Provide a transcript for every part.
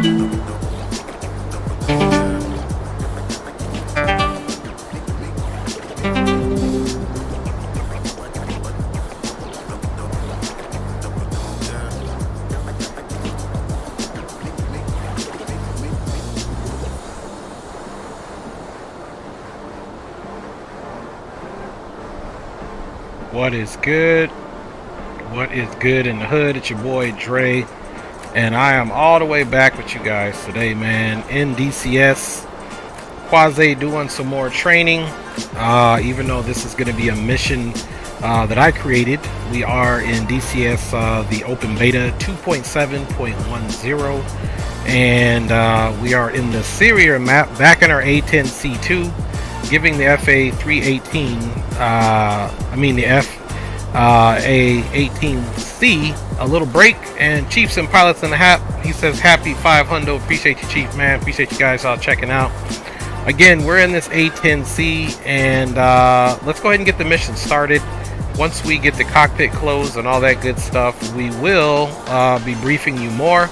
What is good? What is good in the hood? It's your boy Dre, and I am all the way back with you guys today, man, in DCS. Quasi doing some more training, even though this is going to be a mission that I created. We are in DCS, the open beta 2.7.10, and we are in the Syria map, back in our A10C2, giving the FA318, the A10C a little break. And Chiefs and Pilots in the hat, he says happy 500. Appreciate you, Chief, man. Appreciate you guys all checking out. Again, we're in this A10C, and let's go ahead and get the mission started. Once we get the cockpit closed and all that good stuff, we will be briefing you more.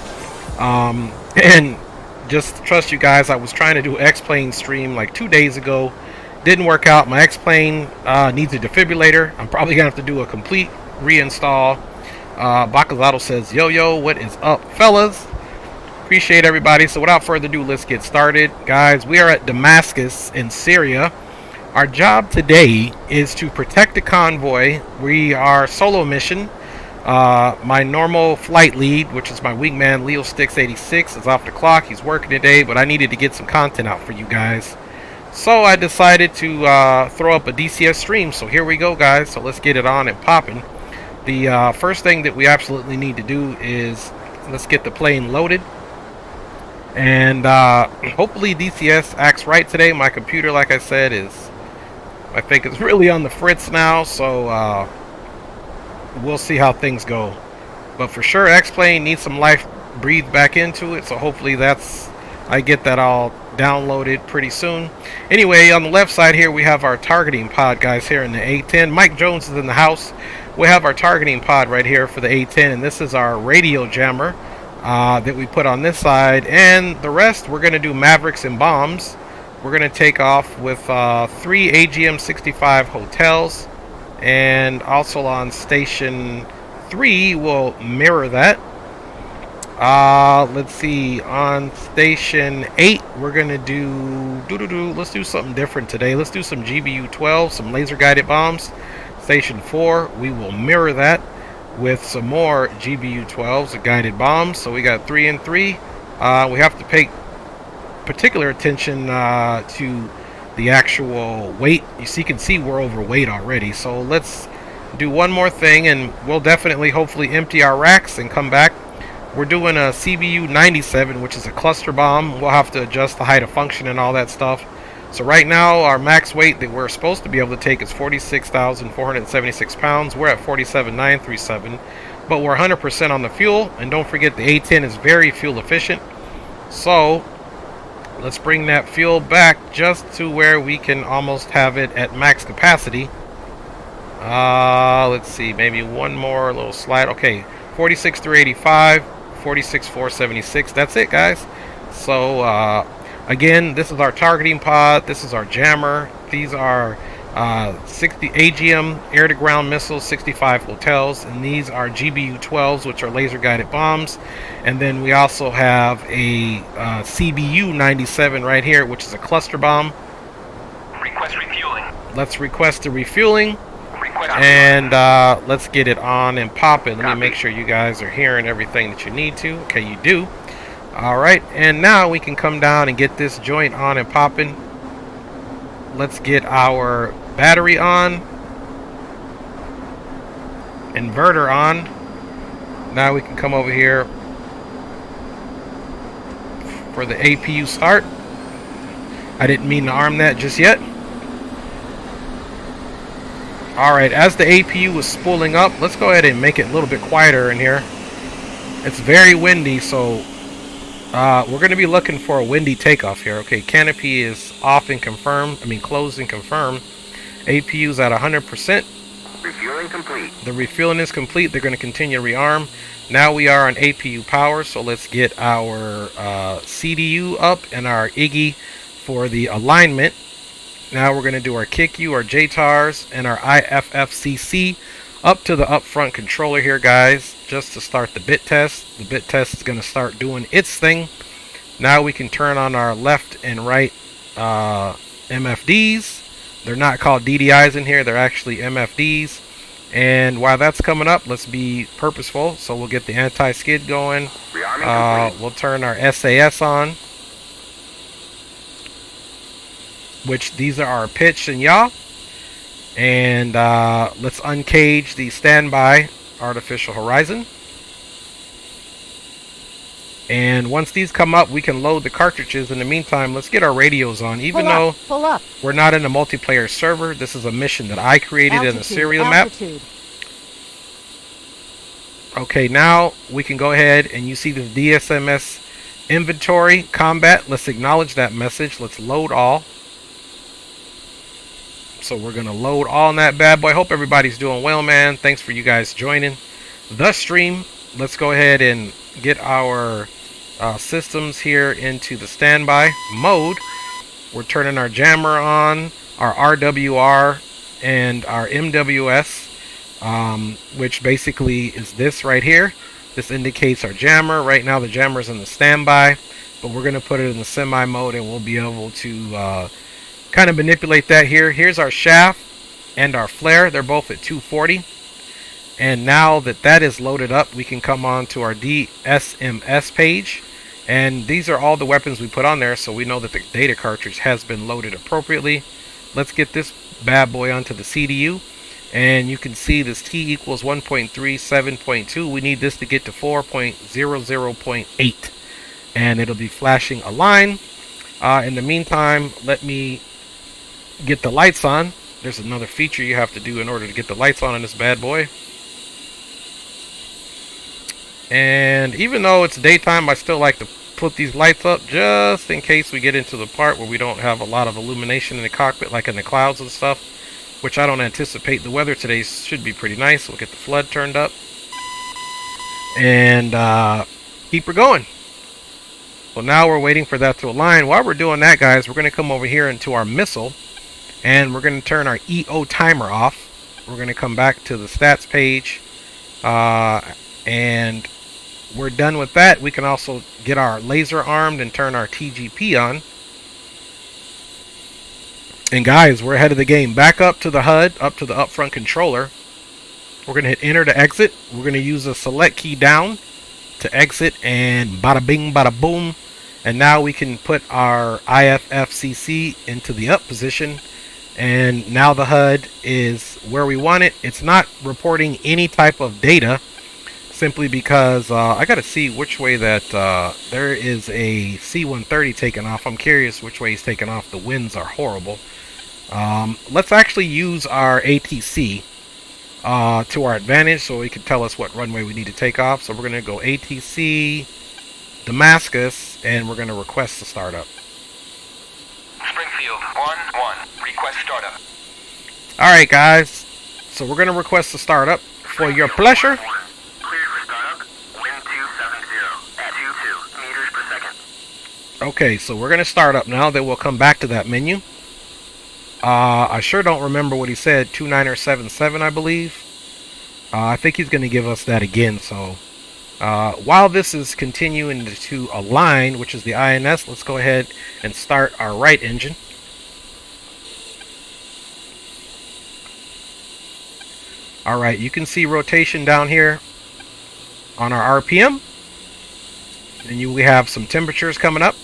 And just trust you guys, I was trying to do an X-Plane stream like 2 days ago. Didn't work out. My X-Plane needs a defibrillator. I'm probably going to have to do a complete reinstall. Bacalado says, yo, what is up, fellas? Appreciate everybody. So without further ado, let's get started. Guys, we are at Damascus in Syria. Our job today is to protect the convoy. We are solo mission. My normal flight lead, which is my wingman, Joystick HOTAS X56, is off the clock. He's working today, but I needed to get some content out for you guys. So I decided to throw up a DCS stream. So here we go, guys. So let's get it on and popping. The first thing that we absolutely need to do is let's get the plane loaded. And hopefully DCS acts right today. My computer, like I said, I think it's really on the fritz now. So we'll see how things go. But for sure, X-Plane needs some life breathed back into it. So hopefully I get that all downloaded pretty soon. Anyway, on the left side here we have our targeting pod, guys, here in the A10. Mike Jones is in the house. We have our targeting pod right here for the A10, and this is our radio jammer that we put on this side. And the rest, we're going to do Mavericks and bombs. We're going to take off with 3 AGM-65 hotels, and also on station 3 we'll mirror that. Let's see, on station 8 we're gonna let's do something different today. Let's do some GBU-12, some laser guided bombs. Station 4, we will mirror that with some more GBU-12s, guided bombs. So we got 3 and 3. We have to pay particular attention to the actual weight. You can see we're overweight already. So let's do one more thing, and we'll definitely hopefully empty our racks and come back. We're doing a CBU-97, which is a cluster bomb. We'll have to adjust the height of function and all that stuff. So right now, our max weight that we're supposed to be able to take is 46,476 pounds. We're at 47,937, but we're 100% on the fuel. And don't forget, the A10 is very fuel efficient. So let's bring that fuel back just to where we can almost have it at max capacity. Let's see, maybe one more little slide. Okay, 46,385. 46,476. That's it, guys. So again, this is our targeting pod. This is our jammer. These are 60 AGM air-to-ground missiles, 65 hotels, and these are GBU-12s, which are laser-guided bombs. And then we also have a CBU-97 right here, which is a cluster bomb. Request refueling. Let's request the refueling. And let's get it on and popping. Let me make sure you guys are hearing everything that you need to. Okay, you do. All right, and now we can come down and get this joint on and popping. Let's get our battery on, inverter on. Now we can come over here for the APU start. I didn't mean to arm that just yet. Alright, as the APU was spooling up, let's go ahead and make it a little bit quieter in here. It's very windy, so we're going to be looking for a windy takeoff here. Okay, canopy is off and confirmed. Closed and confirmed. APU's at 100%. Refueling complete. The refueling is complete. They're going to continue to rearm. Now we are on APU power, so let's get our CDU up and our IGI for the alignment. Now we're going to do our KICU, our JTARs, and our IFFCC up to the upfront controller here, guys, just to start the bit test. The bit test is going to start doing its thing. Now we can turn on our left and right MFDs. They're not called DDIs in here, they're actually MFDs. And while that's coming up, let's be purposeful. So we'll get the anti-skid going. We'll turn our SAS on, which these are our pitch and yaw. And let's uncage the standby artificial horizon. And once these come up, we can load the cartridges. In the meantime, let's get our radios on. Even though we're not in a multiplayer server, this is a mission that I created in the Syria map. Okay, now we can go ahead and you see the DSMS inventory combat. Let's acknowledge that message. Let's load all. So we're going to load all in that bad boy. Hope everybody's doing well, man. Thanks for you guys joining the stream. Let's go ahead and get our systems here into the standby mode. We're turning our jammer on, our RWR, and our MWS, which basically is this right here. This indicates our jammer. Right now the jammer is in the standby, but we're going to put it in the semi mode and we'll be able to kind of manipulate that here. Here's our shaft and our flare. They're both at 240. And now that that is loaded up, we can come on to our DSMS page. And these are all the weapons we put on there, so we know that the data cartridge has been loaded appropriately. Let's get this bad boy onto the CDU. And you can see this T equals 1.37.2. We need this to get to 4.00.8. And it'll be flashing a line. In the meantime, let me get the lights on. There's another feature you have to do in order to get the lights on in this bad boy. And even though it's daytime, I still like to put these lights up just in case we get into the part where we don't have a lot of illumination in the cockpit, like in the clouds and stuff, which I don't anticipate. The weather today should be pretty nice. We'll get the flood turned up and keep her going. Well, now we're waiting for that to align. While we're doing that, guys, we're going to come over here into our missile and we're going to turn our EO timer off. We're going to come back to the stats page and we're done with that. We can also get our laser armed and turn our TGP on. And guys, we're ahead of the game. Back up to the HUD, up to the upfront controller. We're going to hit enter to exit. We're going to use the select key down to exit, and bada bing, bada boom. And now we can put our IFFCC into the up position. And now the HUD is where we want it. It's not reporting any type of data, simply because I got to see which way that there is a C-130 taking off. I'm curious which way he's taking off. The winds are horrible. Let's actually use our ATC to our advantage so it can tell us what runway we need to take off. So we're going to go ATC Damascus and we're going to request the startup. Springfield 1-1. Request startup. Alright, guys. So we're going to request the startup. For your pleasure. Okay, so we're going to start up now. Then we'll come back to that menu. I sure don't remember what he said. 2977, I believe. I think he's going to give us that again. So while this is continuing to align, which is the INS, let's go ahead and start our right engine. Alright, you can see rotation down here on our RPM. And we have some temperatures coming up.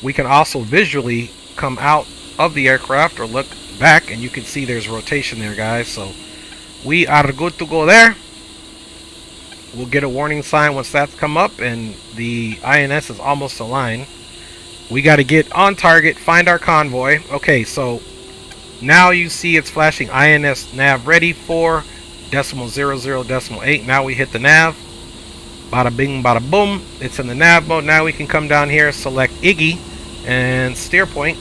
We can also visually come out of the aircraft or look back, and you can see there's rotation there, guys. So we are good to go there. We'll get a warning sign once that's come up and the INS is almost aligned. We got to get on target, find our convoy. Okay, so now you see it's flashing INS nav ready for 0.00.8. Now we hit the nav. Bada bing, bada boom. It's in the nav mode. Now we can come down here, select IGI and steer point.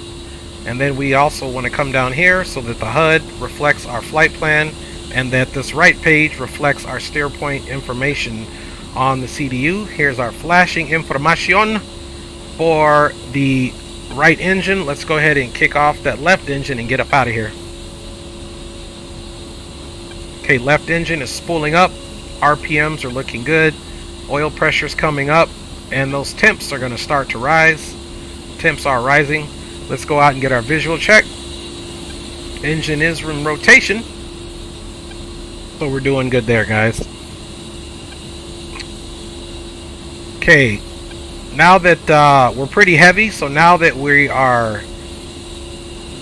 And then we also want to come down here so that the HUD reflects our flight plan and that this right page reflects our steer point information on the CDU. Here's our flashing information for the right engine. Let's go ahead and kick off that left engine and get up out of here. Okay, left engine is spooling up. RPMs are looking good. Oil pressure's coming up, and those temps are going to start to rise. Temps are rising. Let's go out and get our visual check. Engine is in rotation, so we're doing good there, guys. Okay, now that we're pretty heavy, so now that we are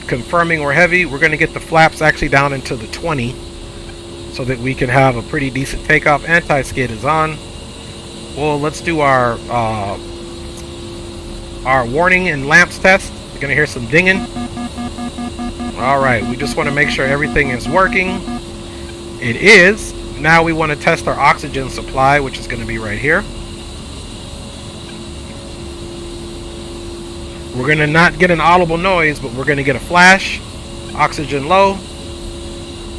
confirming we're heavy, we're going to get the flaps actually down into the 20 so that we can have a pretty decent takeoff. Anti-skid is on. Well, let's do our warning and lamps test. You're going to hear some dinging. Alright, we just want to make sure everything is working. It is. Now we want to test our oxygen supply, which is going to be right here. We're going to not get an audible noise, but we're going to get a flash. Oxygen low.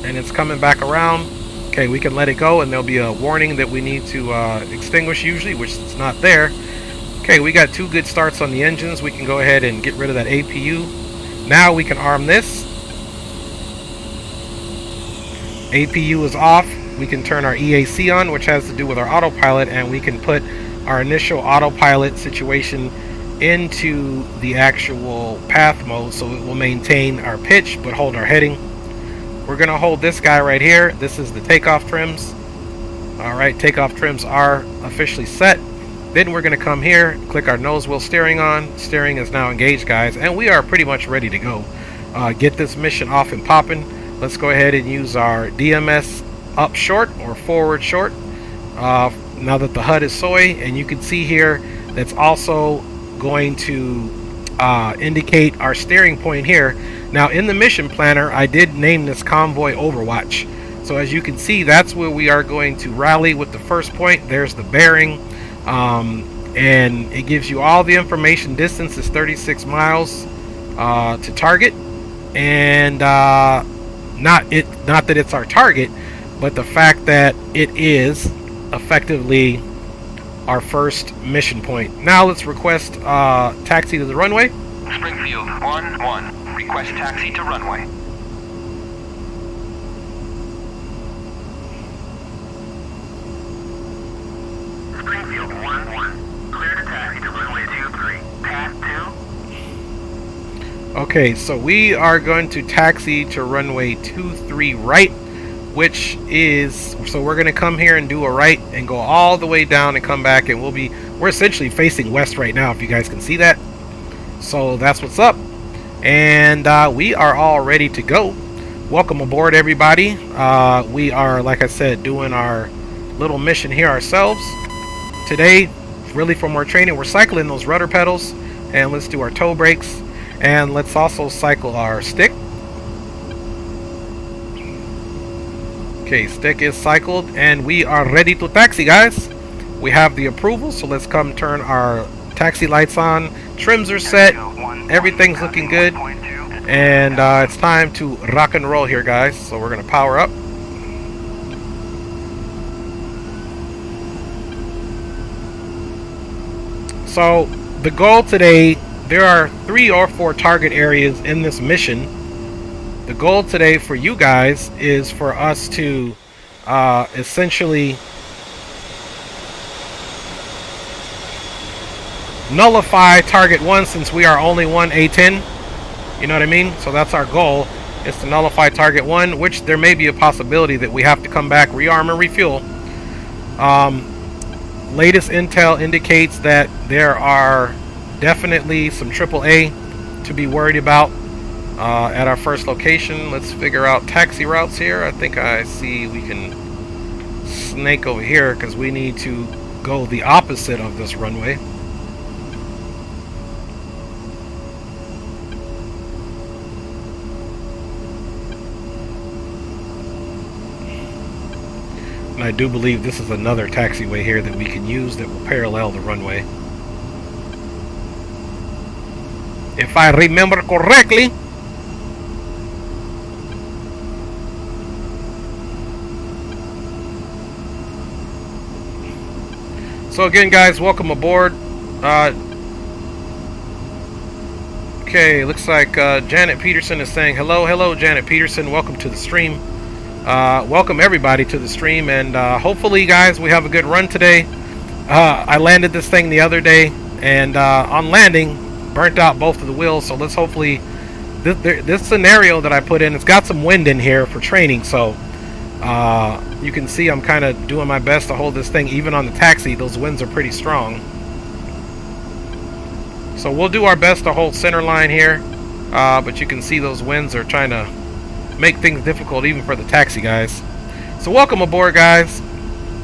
And it's coming back around. Okay, we can let it go, and there'll be a warning that we need to extinguish usually, which is not there. Okay, we got 2 good starts on the engines. We can go ahead and get rid of that APU. Now we can arm this. APU is off. We can turn our EAC on, which has to do with our autopilot, and we can put our initial autopilot situation into the actual path mode, so it will maintain our pitch but hold our heading. We're going to hold this guy right here. This is the takeoff trims. Alright, takeoff trims are officially set. Then we're going to come here, click our nose wheel steering on. Steering is now engaged, guys, and we are pretty much ready to go. Get this mission off and popping. Let's go ahead and use our DMS up short or forward short. Now that the HUD is soy, and you can see here that's also going to indicate our steering point here. Now in the mission planner, I did name this Convoy Overwatch. So as you can see, that's where we are going to rally with the first point. There's the bearing, and it gives you all the information. Distance is 36 miles to target, and not that it's our target, but the fact that it is effectively our first mission point. Now let's request taxi to the runway. Springfield 1-1. Request taxi to runway. Springfield 1-1. Clear to taxi to runway 23. Path 2. Okay, so we are going to taxi to runway 23 right, which is, so we're going to come here and do a right and go all the way down and come back, and we're essentially facing west right now, if you guys can see that. So that's what's up, and we are all ready to go. Welcome aboard, everybody. We are, like I said, doing our little mission here ourselves today. Really, for more training, we're cycling those rudder pedals, and let's do our toe brakes, and let's also cycle our stick. Okay, stick is cycled, and we are ready to taxi, guys. We have the approval, so let's come turn our taxi lights on. Trims are set. Everything's looking good, and it's time to rock and roll here, guys. So we're gonna power up. So the goal today, there are 3 or 4 target areas in this mission. The goal today for you guys is for us to essentially nullify target 1, since we are only one A10. You know what I mean? So that's our goal, is to nullify target 1, which there may be a possibility that we have to come back, rearm, and refuel. Latest intel indicates that there are definitely some AAA to be worried about at our first location. Let's figure out taxi routes here. I think I see we can snake over here because we need to go the opposite of this runway. And I do believe this is another taxiway here that we can use that will parallel the runway, if I remember correctly. So again, guys, welcome aboard. Okay, looks like Janet Peterson is saying hello. Hello, Janet Peterson. Welcome to the stream. Welcome everybody to the stream, and hopefully, guys, we have a good run today. I landed this thing the other day, and on landing, burnt out both of the wheels. So let's hopefully this scenario that I put in, it's got some wind in here for training, so you can see I'm kind of doing my best to hold this thing even on the taxi. Those winds are pretty strong, so we'll do our best to hold center line here, but you can see those winds are trying to make things difficult even for the taxi guys. So welcome aboard, guys.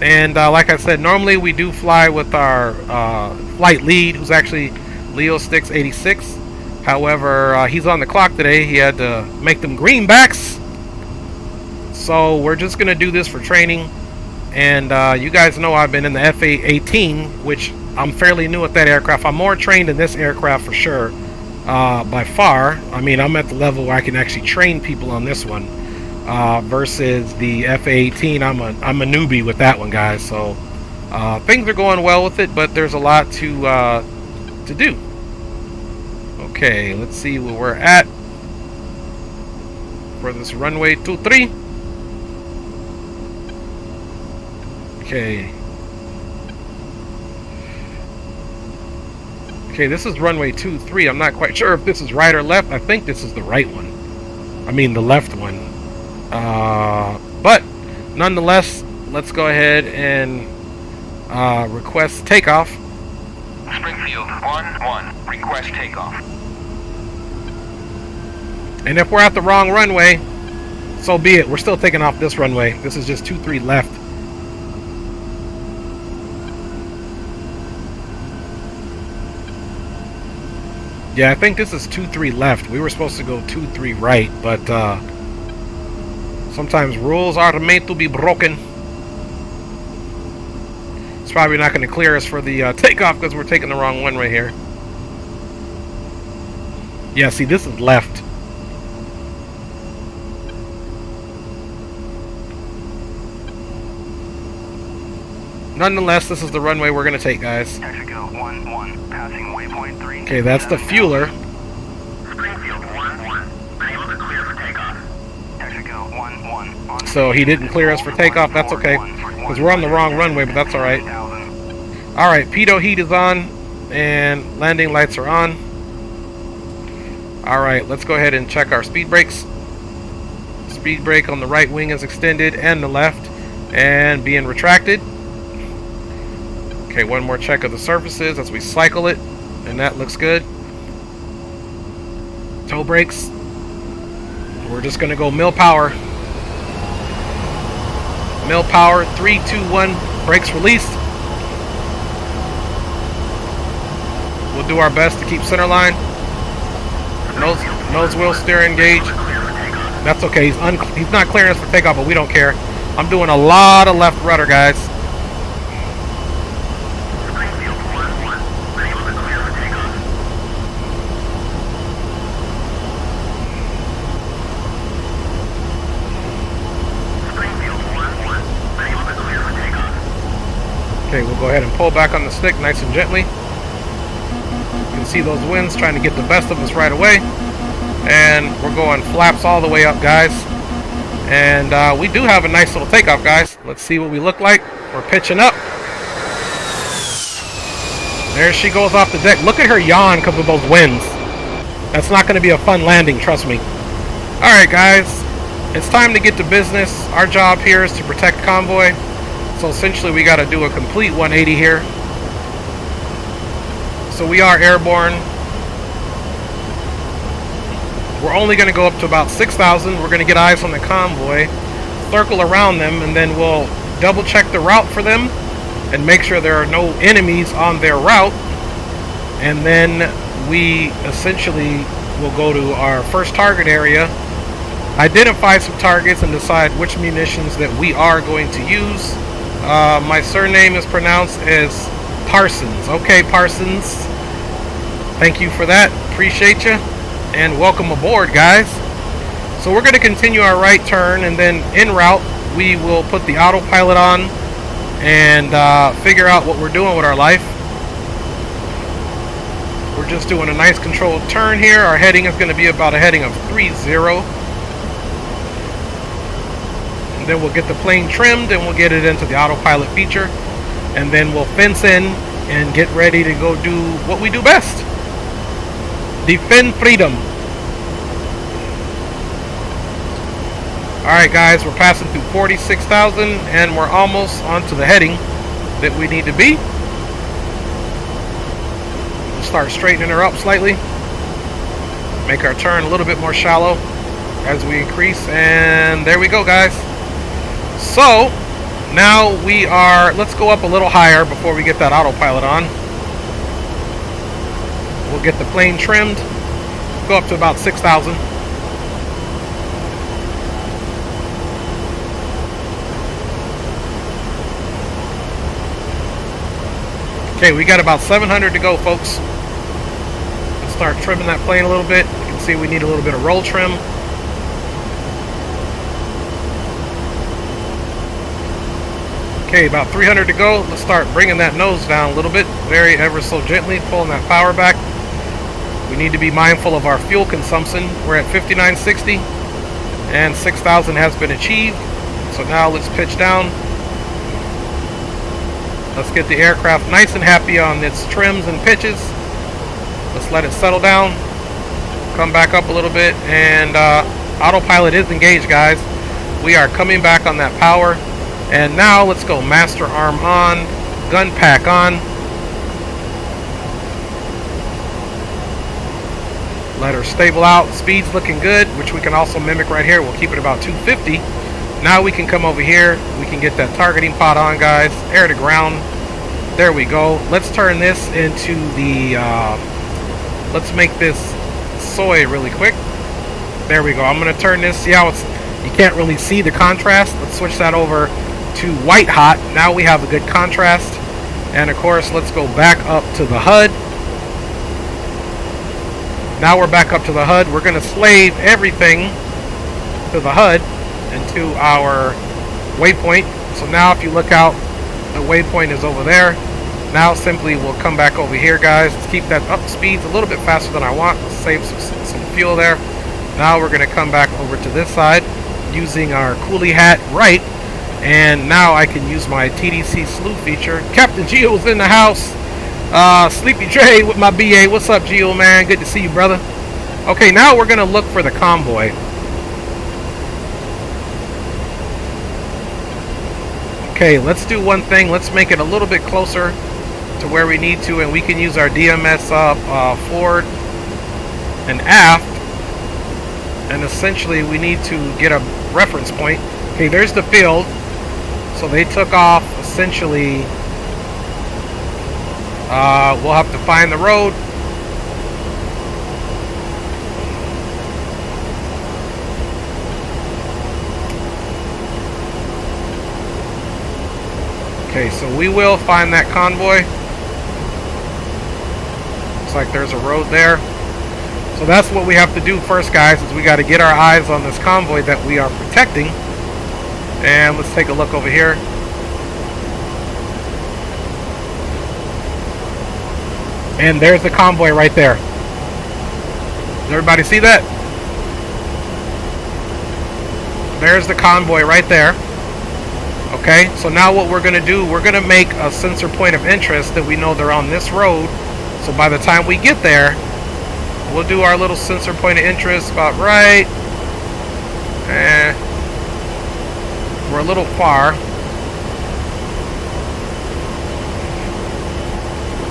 And like I said, normally we do fly with our flight lead, who's actually Leo Sticks 86. However, he's on the clock today. He had to make them greenbacks. So we're just going to do this for training. And you guys know I've been in the F-18, which I'm fairly new at that aircraft. I'm more trained in this aircraft for sure, by far. I mean, I'm at the level where I can actually train people on this one. Versus the F-18, I'm a newbie with that one, guys. So things are going well with it, but there's a lot to do. Okay, let's see where we're at for this runway 23. Okay. Okay, this is runway 23. I'm not quite sure if this is right or left. I think this is the right one. I mean, the left one. But nonetheless, let's go ahead and request takeoff. Springfield 1-1. Request takeoff. And if we're at the wrong runway, so be it. We're still taking off this runway. This is just 23 left. Yeah, I think this is 23 left. We were supposed to go 23 right, but sometimes rules are made to be broken. It's probably not going to clear us for the takeoff because we're taking the wrong one right here. Yeah, see, this is left. Nonetheless, this is the runway we're going to take, guys. Mexico 1-1. Passing waypoint 3. Okay, that's the fueler. Springfield 1-1. Unable to clear for takeoff. Mexico 1-1. So he didn't clear us for takeoff. That's okay, because we're on the wrong runway, but that's all right. All right, pitot heat is on, and landing lights are on. All right, let's go ahead and check our speed brakes. Speed brake on the right wing is extended, and the left, and being retracted. Okay, one more check of the surfaces as we cycle it, and that looks good. Toe brakes. We're just going to go mill power. Mill power, 3, 2, 1, brakes released. We'll do our best to keep center line. Nose wheel steering gauge. That's okay, he's not clearing us for takeoff, but we don't care. I'm doing a lot of left rudder, guys. Okay, we'll go ahead and pull back on the stick nice and gently. You can see those winds trying to get the best of us right away. And we're going flaps all the way up, guys. And we do have a nice little takeoff, guys. Let's see what we look like. We're pitching up. There she goes off the deck. Look at her yawn because of those winds. That's not going to be a fun landing, trust me. Alright, guys. It's time to get to business. Our job here is to protect Convoy. So essentially we got to do a complete 180 here. So we are airborne. We're only going to go up to about 6,000. We're going to get eyes on the convoy, circle around them, and then we'll double check the route for them and make sure there are no enemies on their route. And then we essentially will go to our first target area, identify some targets, and decide which munitions that we are going to use. My surname is pronounced as Parsons. Okay, Parsons. Thank you for that. Appreciate you. And welcome aboard, guys. So we're going to continue our right turn, and then en route, we will put the autopilot on, and figure out what we're doing with our life. We're just doing a nice controlled turn here. Our heading is going to be about a heading of 3-0. And then we'll get the plane trimmed and we'll get it into the autopilot feature. And then we'll fence in and get ready to go do what we do best. Defend freedom. Alright guys, we're passing through 46,000 and we're almost onto the heading that we need to be. We'll start straightening her up slightly. Make our turn a little bit more shallow as we increase, and there we go guys. So now we are, let's go up a little higher before we get that autopilot on. We'll get the plane trimmed, go up to about 6,000. Okay, we got about 700 to go, folks. Let's start trimming that plane a little bit. You can see we need a little bit of roll trim. Okay, about 300 to go. Let's start bringing that nose down a little bit, very ever so gently, pulling that power back. We need to be mindful of our fuel consumption. We're at 5960 and 6,000 has been achieved. So now let's pitch down. Let's get the aircraft nice and happy on its trims and pitches. Let's let it settle down. Come back up a little bit, and autopilot is engaged, guys. We are coming back on that power. And now let's go master arm on, gun pack on. Let her stable out. Speed's looking good, which we can also mimic right here. We'll keep it about 250. Now we can come over here. We can get that targeting pod on, guys. Air to ground. There we go. Let's turn this into the, let's make this soy really quick. There we go. I'm going to turn this. See how it's, you can't really see the contrast. Let's switch that over to white hot. Now we have a good contrast. And of course, let's go back up to the HUD. Now we're back up to the HUD. We're going to slave everything to the HUD and to our waypoint. So now if you look out, the waypoint is over there. Now simply we'll come back over here, guys. Let's keep that up speeds a little bit faster than I want. Let's save some fuel there. Now we're going to come back over to this side using our coolie hat right. And now I can use my TDC slew feature. Captain Gio's in the house. Sleepy Trey with my BA. What's up, Gio, man? Good to see you, brother. Okay, now we're going to look for the convoy. Okay, let's do one thing. Let's make it a little bit closer to where we need to, and we can use our DMS forward and aft. And essentially, we need to get a reference point. Okay, there's the field. So they took off, essentially. We'll have to find the road. Okay, so we will find that convoy. Looks like there's a road there. So that's what we have to do first, guys, is we got to get our eyes on this convoy that we are protecting. And let's take a look over here. And there's the convoy right there. Does everybody see that? There's the convoy right there. Okay, so now what we're going to do, we're going to make a sensor point of interest that we know they're on this road. So by the time we get there, we'll do our little sensor point of interest about right. We're a little far.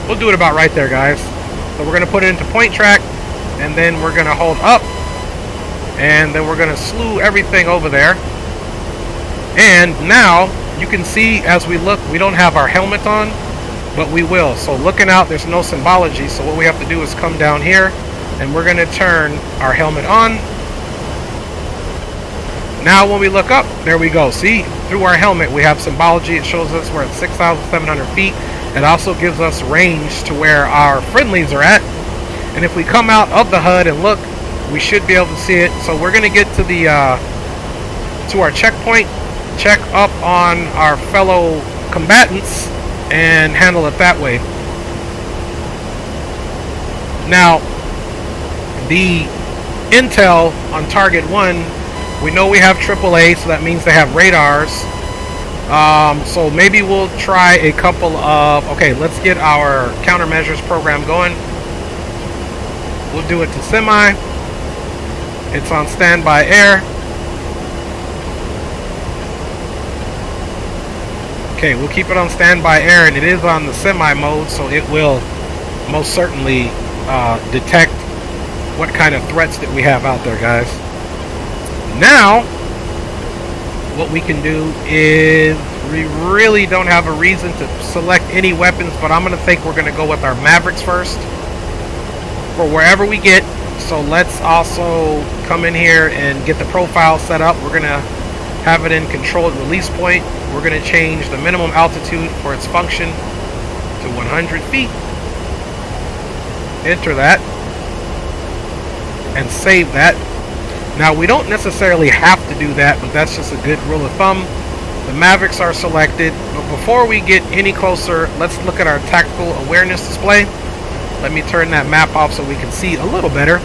We'll do it about right there, guys. So we're going to put it into point track, and then we're going to hold up, and then we're going to slew everything over there. And now you can see as we look, we don't have our helmet on, but we will. So looking out, there's no symbology. So what we have to do is come down here, and we're going to turn our helmet on. Now when we look up, there we go. See, through our helmet we have symbology. It shows us we're at 6,700 feet. It also gives us range to where our friendlies are at. And if we come out of the HUD and look, we should be able to see it. So we're going to get to the to our checkpoint, check up on our fellow combatants and handle it that way. Now, the intel on target 1, we know we have AAA, so that means they have radars. So maybe we'll try a couple of... Okay, let's get our countermeasures program going. We'll do it to semi. It's on standby air. Okay, we'll keep it on standby air, and it is on the semi mode, so it will most certainly detect what kind of threats that we have out there, guys. Now, what we can do is, we really don't have a reason to select any weapons, but I'm going to think we're going to go with our Mavericks first for wherever we get. So let's also come in here and get the profile set up. We're going to have it in controlled release point. We're going to change the minimum altitude for its function to 100 feet. Enter that and save that. Now, we don't necessarily have to do that, but that's just a good rule of thumb. The Mavericks are selected, but before we get any closer, let's look at our tactical awareness display. Let me turn that map off so we can see a little better.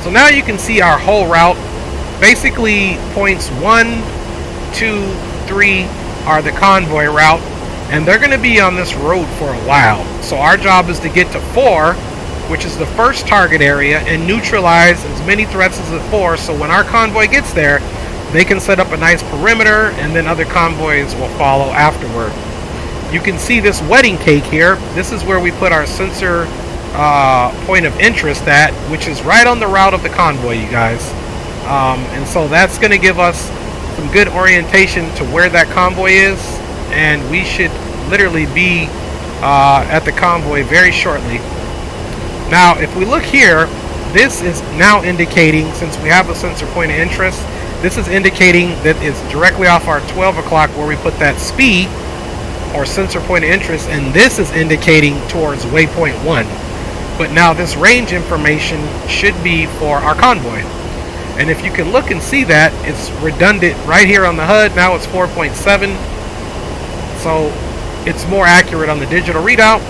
So now you can see our whole route. Basically, points 1, 2, 3 are the convoy route, and they're going to be on this road for a while. So our job is to get to 4, which is the first target area, and neutralize as many threats as at 4, so when our convoy gets there, they can set up a nice perimeter, and then other convoys will follow afterward. You can see this wedding cake here. This is where we put our sensor point of interest at, which is right on the route of the convoy, you guys. And so that's going to give us some good orientation to where that convoy is, and we should literally be at the convoy very shortly. Now, if we look here, this is now indicating, since we have a sensor point of interest, this is indicating that it's directly off our 12 o'clock where we put that speed or sensor point of interest, and this is indicating towards waypoint 1. But now this range information should be for our convoy. And if you can look and see that, it's redundant right here on the HUD. Now it's 4.7. So it's more accurate on the digital readout.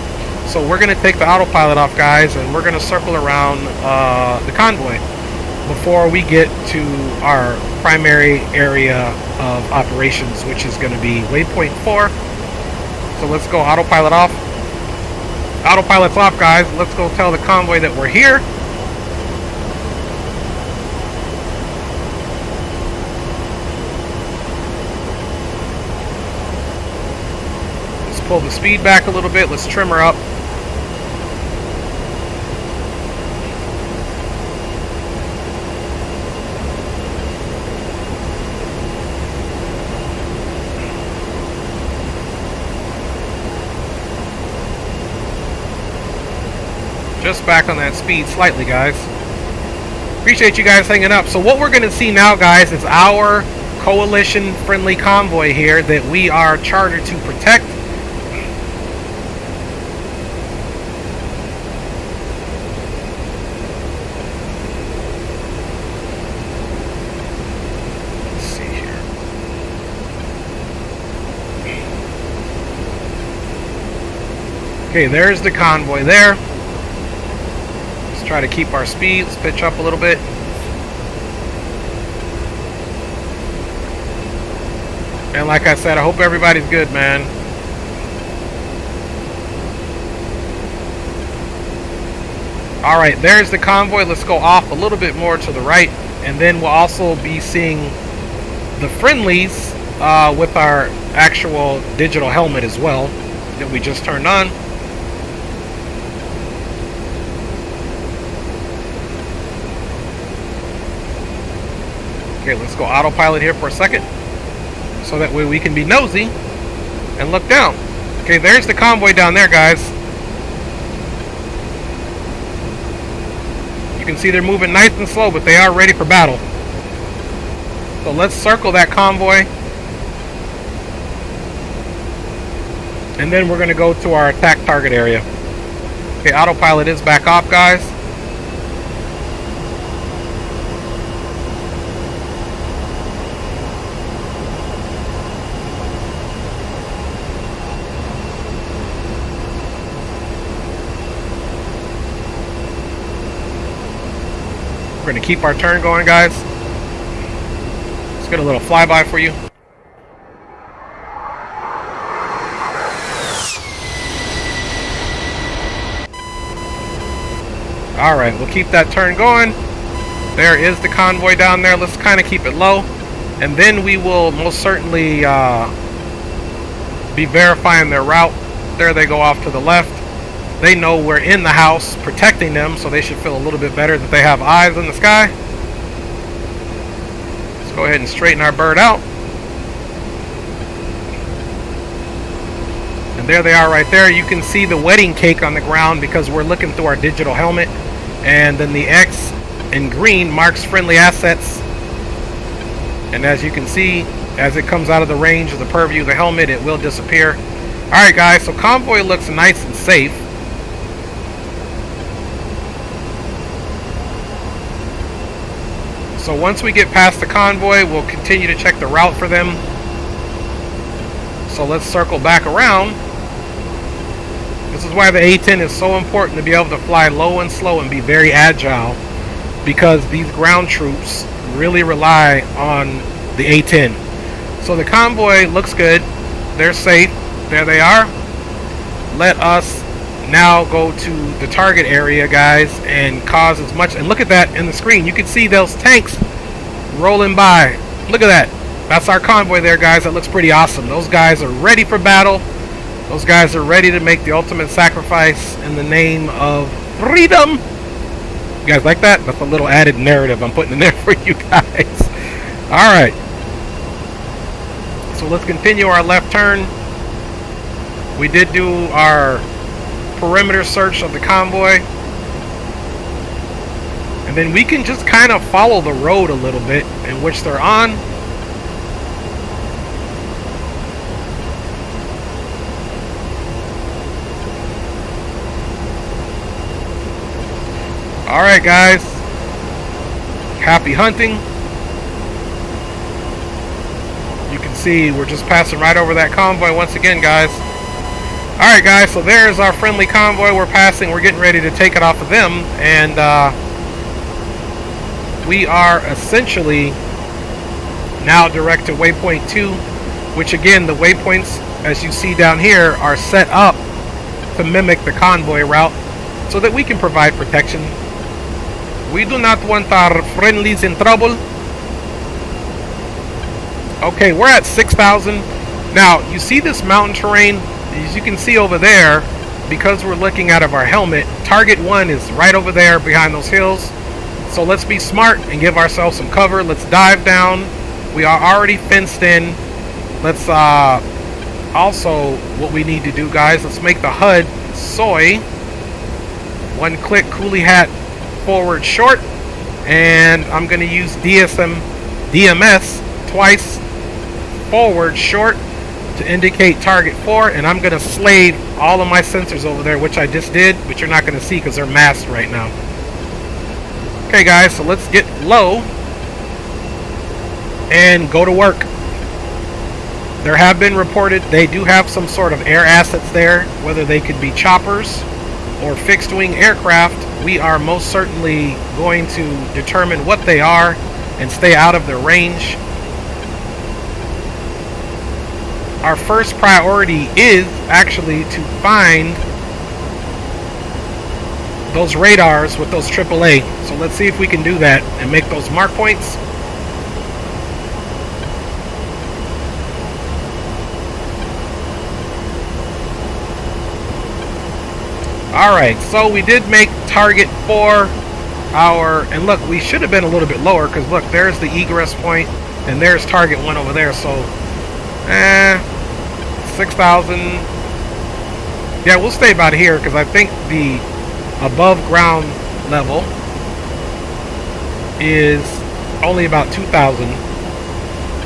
So we're going to take the autopilot off, guys, and we're going to circle around the convoy before we get to our primary area of operations, which is going to be waypoint 4. So let's go autopilot off. Autopilot's off, guys. Let's go tell the convoy that we're here. Let's pull the speed back a little bit. Let's trim her up. Just back on that speed slightly, guys. Appreciate you guys hanging up. So what we're going to see now, guys, is our coalition friendly convoy here that we are chartered to protect. Let's see here. Okay, there's the convoy there. Try to keep our speed. Let's pitch up a little bit. And like I said, I hope everybody's good, man. Alright, there's the convoy. Let's go off a little bit more to the right, and then we'll also be seeing the friendlies with our actual digital helmet as well that we just turned on. Okay, let's go autopilot here for a second, so that way we can be nosy and look down. Okay, there's the convoy down there, guys. You can see they're moving nice and slow, but they are ready for battle. So let's circle that convoy, and then we're going to go to our attack target area. Okay, autopilot is back off, guys. We're going to keep our turn going, guys. Let's get a little flyby for you. Alright, we'll keep that turn going. There is the convoy down there. Let's kind of keep it low. And then we will most certainly be verifying their route. There they go off to the left. They know we're in the house protecting them, so they should feel a little bit better that they have eyes in the sky. Let's go ahead and straighten our bird out. And there they are right there. You can see the wedding cake on the ground because we're looking through our digital helmet. And then the X in green marks friendly assets. And as you can see, as it comes out of the range of the purview of the helmet, it will disappear. Alright guys, so convoy looks nice and safe. So once we get past the convoy, we'll continue to check the route for them. So let's circle back around. This is why the A10 is so important, to be able to fly low and slow and be very agile, because these ground troops really rely on the A10. So the convoy looks good. They're safe. There they are. Let us now go to the target area, guys, and cause as much. And look at that in the screen. You can see those tanks rolling by. Look at that. That's our convoy there, guys. That looks pretty awesome. Those guys are ready for battle. Those guys are ready to make the ultimate sacrifice in the name of freedom. You guys like that? That's a little added narrative I'm putting in there for you guys. Alright. So let's continue our left turn. We did do our perimeter search of the convoy. And then we can just kind of follow the road a little bit in which they're on. Alright guys, happy hunting. You can see we're just passing right over that convoy once again, guys. Alright guys, so there's our friendly convoy we're passing. We're getting ready to take it off of them. And we are essentially now direct to waypoint 2. Which again, the waypoints, as you see down here, are set up to mimic the convoy route so that we can provide protection. We do not want our friendlies in trouble. Okay, we're at 6,000. Now, you see this mountain terrain? As you can see over there, because we're looking out of our helmet, target 1 is right over there behind those hills. So let's be smart and give ourselves some cover. Let's dive down. We are already fenced in. Let's also, what we need to do, guys, let's make the HUD soy. One click coolie hat forward short, and I'm going to use DMS twice forward short to indicate target 4, and I'm going to slave all of my sensors over there, which I just did, but you're not going to see because they're masked right now. Okay guys, so let's get low and go to work. There have been reported, they do have some sort of air assets there, whether they could be choppers or fixed wing aircraft. We are most certainly going to determine what they are and stay out of their range. Our first priority is actually to find those radars with those AAA. So let's see if we can do that and make those mark points. Alright, so we did make target 4 our, and look, we should have been a little bit lower because look, there's the egress point and there's target 1 over there. So 6,000. Yeah, we'll stay about here because I think the above ground level is only about 2,000.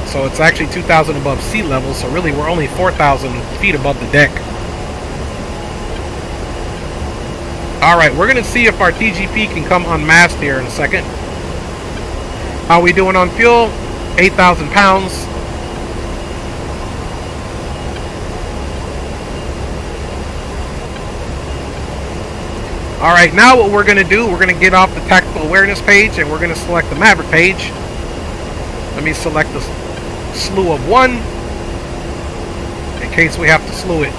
So it's actually 2,000 above sea level, so really we're only 4,000 feet above the deck. Alright, we're going to see if our TGP can come unmasked here in a second. How we doing on fuel? 8,000 pounds. Alright, now what we're going to do, we're going to get off the tactical awareness page and we're going to select the Maverick page. Let me select the slew of 1 in case we have to slew it.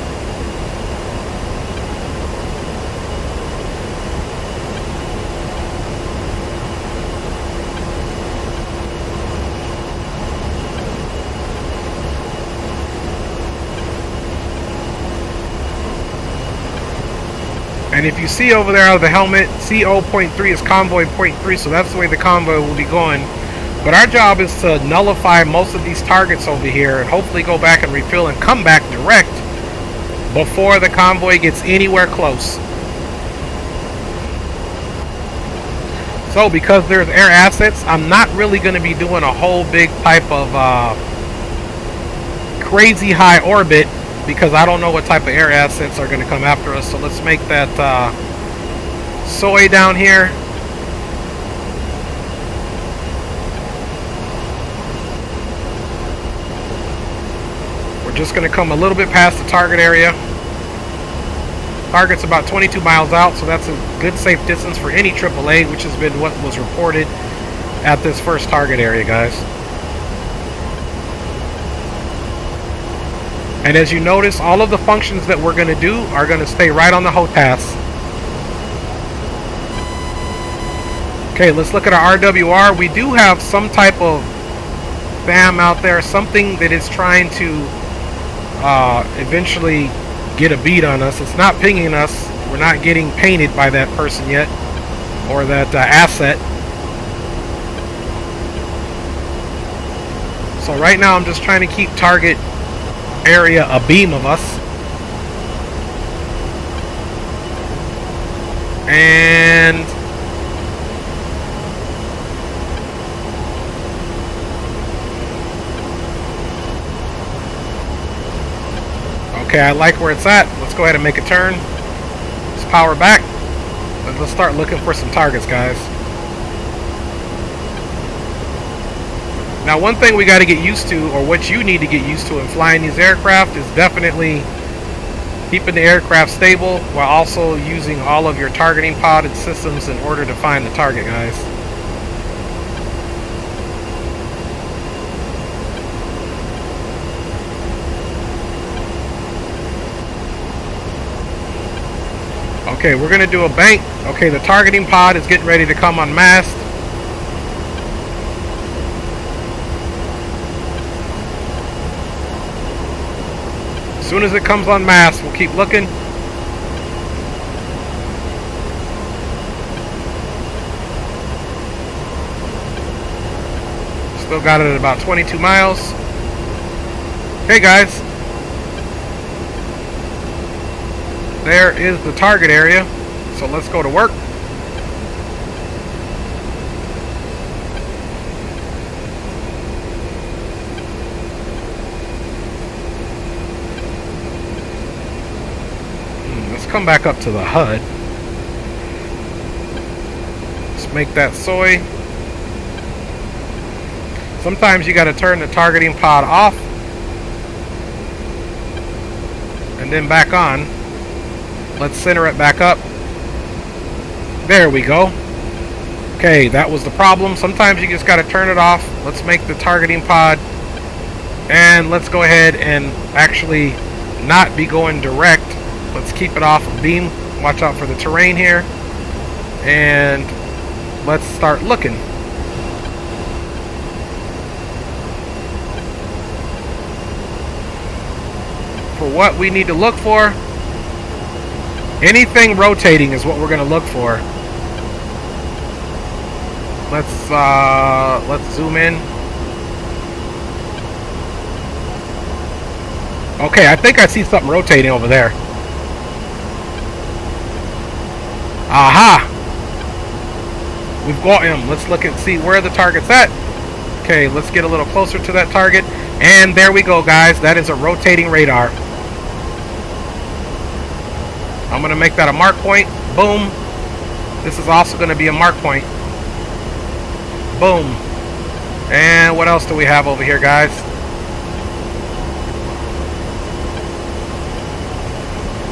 And if you see over there out of the helmet, CO.3 is Convoy 0.3, so that's the way the convoy will be going. But our job is to nullify most of these targets over here and hopefully go back and refill and come back direct before the convoy gets anywhere close. So because there's air assets, I'm not really going to be doing a whole big type of crazy high orbit, because I don't know what type of air assets are going to come after us. So let's make that soy down here. We're just going to come a little bit past the target area. Target's about 22 miles out, so that's a good safe distance for any AAA, which has been what was reported at this first target area, guys. And as you notice, all of the functions that we're going to do are going to stay right on the HOTAS. Okay, let's look at our RWR. We do have some type of spam out there, something that is trying to eventually get a beat on us. It's not pinging us. We're not getting painted by that person yet, or that asset. So right now I'm just trying to keep target area abeam of us. And okay, I like where it's at. Let's go ahead and make a turn. Let's power back and let's start looking for some targets, guys. Now, one thing we got to get used to, or what you need to get used to in flying these aircraft, is definitely keeping the aircraft stable while also using all of your targeting pod and systems in order to find the target, guys. Okay, we're going to do a bank. Okay, the targeting pod is getting ready to come unmasked. As soon as it comes unmasked, we'll keep looking. Still got it at about 22 miles. Okay, guys. There is the target area. So let's go to work. Come back up to the HUD. Let's make that soy. Sometimes you got to turn the targeting pod off and then back on. Let's center it back up. There we go. Okay, that was the problem. Sometimes you just got to turn it off. Let's make the targeting pod, and let's go ahead and actually not be going direct. Let's keep it off of beam. Watch out for the terrain here. And let's start looking. For what we need to look for, anything rotating is what we're going to look for. Let's zoom in. Okay, I think I see something rotating over there. Aha! We've got him. Let's look and see where the target's at. Okay, let's get a little closer to that target. And there we go, guys. That is a rotating radar. I'm going to make that a mark point. Boom. This is also going to be a mark point. Boom. And what else do we have over here, guys?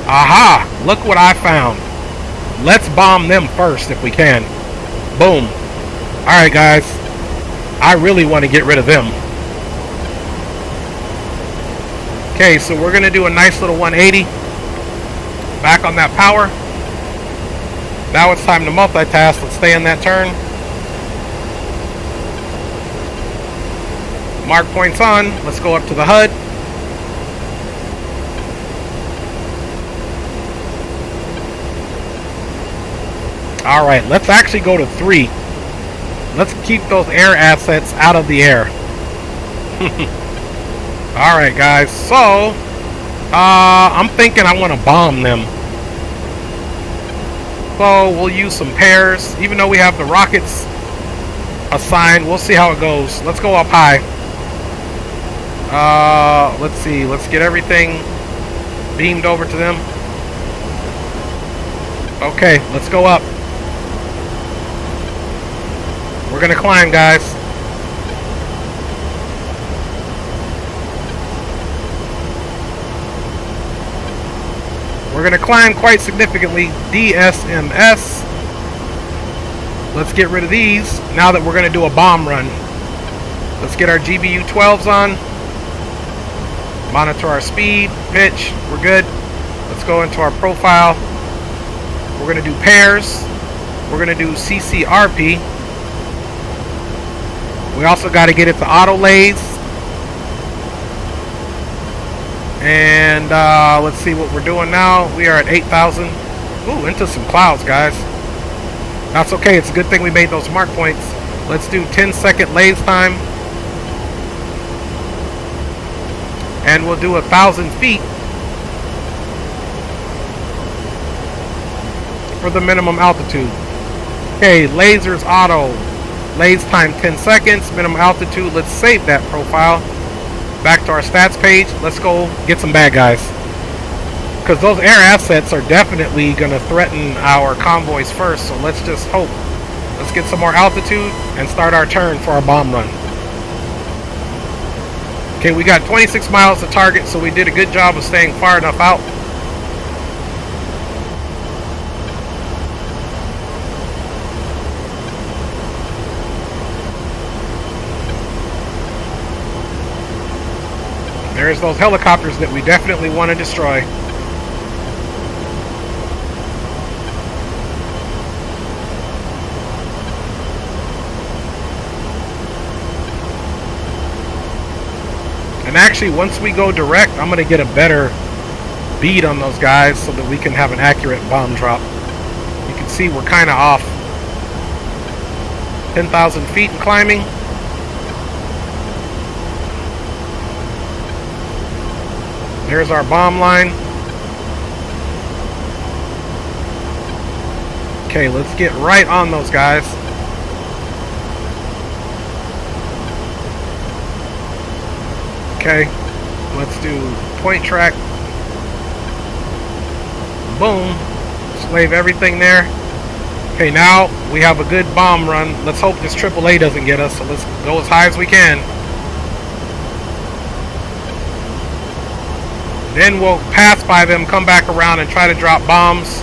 Aha! Look what I found. let's bomb them first if we can. Boom. Alright guys, I really want to get rid of them. Okay, so we're going to do a nice little 180. Back on that power. Now it's time to multitask. Let's stay in that turn. Mark points on. Let's go up to the HUD. Alright, let's actually go to 3. Let's keep those air assets out of the air. Alright guys, so I'm thinking I want to bomb them. So we'll use some pairs. Even though we have the rockets assigned, we'll see how it goes. Let's go up high. Let's see, let's get everything beamed over to them. Okay, let's go up. We're gonna climb, guys. We're gonna climb quite significantly. DSMS. Let's get rid of these now that we're gonna do a bomb run. Let's get our GBU 12s on. Monitor our speed, pitch. We're good. Let's go into our profile. We're gonna do pairs. We're gonna do CCRP. We also got to get it to auto lays. And let's see what we're doing now. We are at 8,000. Ooh, into some clouds, guys. That's okay. It's a good thing we made those mark points. Let's do 10-second lays time. And we'll do 1,000 feet for the minimum altitude. Okay, lasers auto. Lays time 10 seconds. Minimum altitude. Let's save that profile. Back to our stats page. Let's go get some bad guys. Because those air assets are definitely going to threaten our convoys first. So let's just hope. Let's get some more altitude and start our turn for our bomb run. Okay, we got 26 miles to target, so we did a good job of staying far enough out. There's those helicopters that we definitely want to destroy. And actually, once we go direct, I'm going to get a better bead on those guys so that we can have an accurate bomb drop. You can see we're kind of off. 10,000 feet and climbing. There's our bomb line. Okay, let's get right on those guys. Okay, let's do point track. Boom. Slave everything there. Okay, now we have a good bomb run. Let's hope this AAA doesn't get us, so let's go as high as we can. Then we'll pass by them, come back around, and try to drop bombs.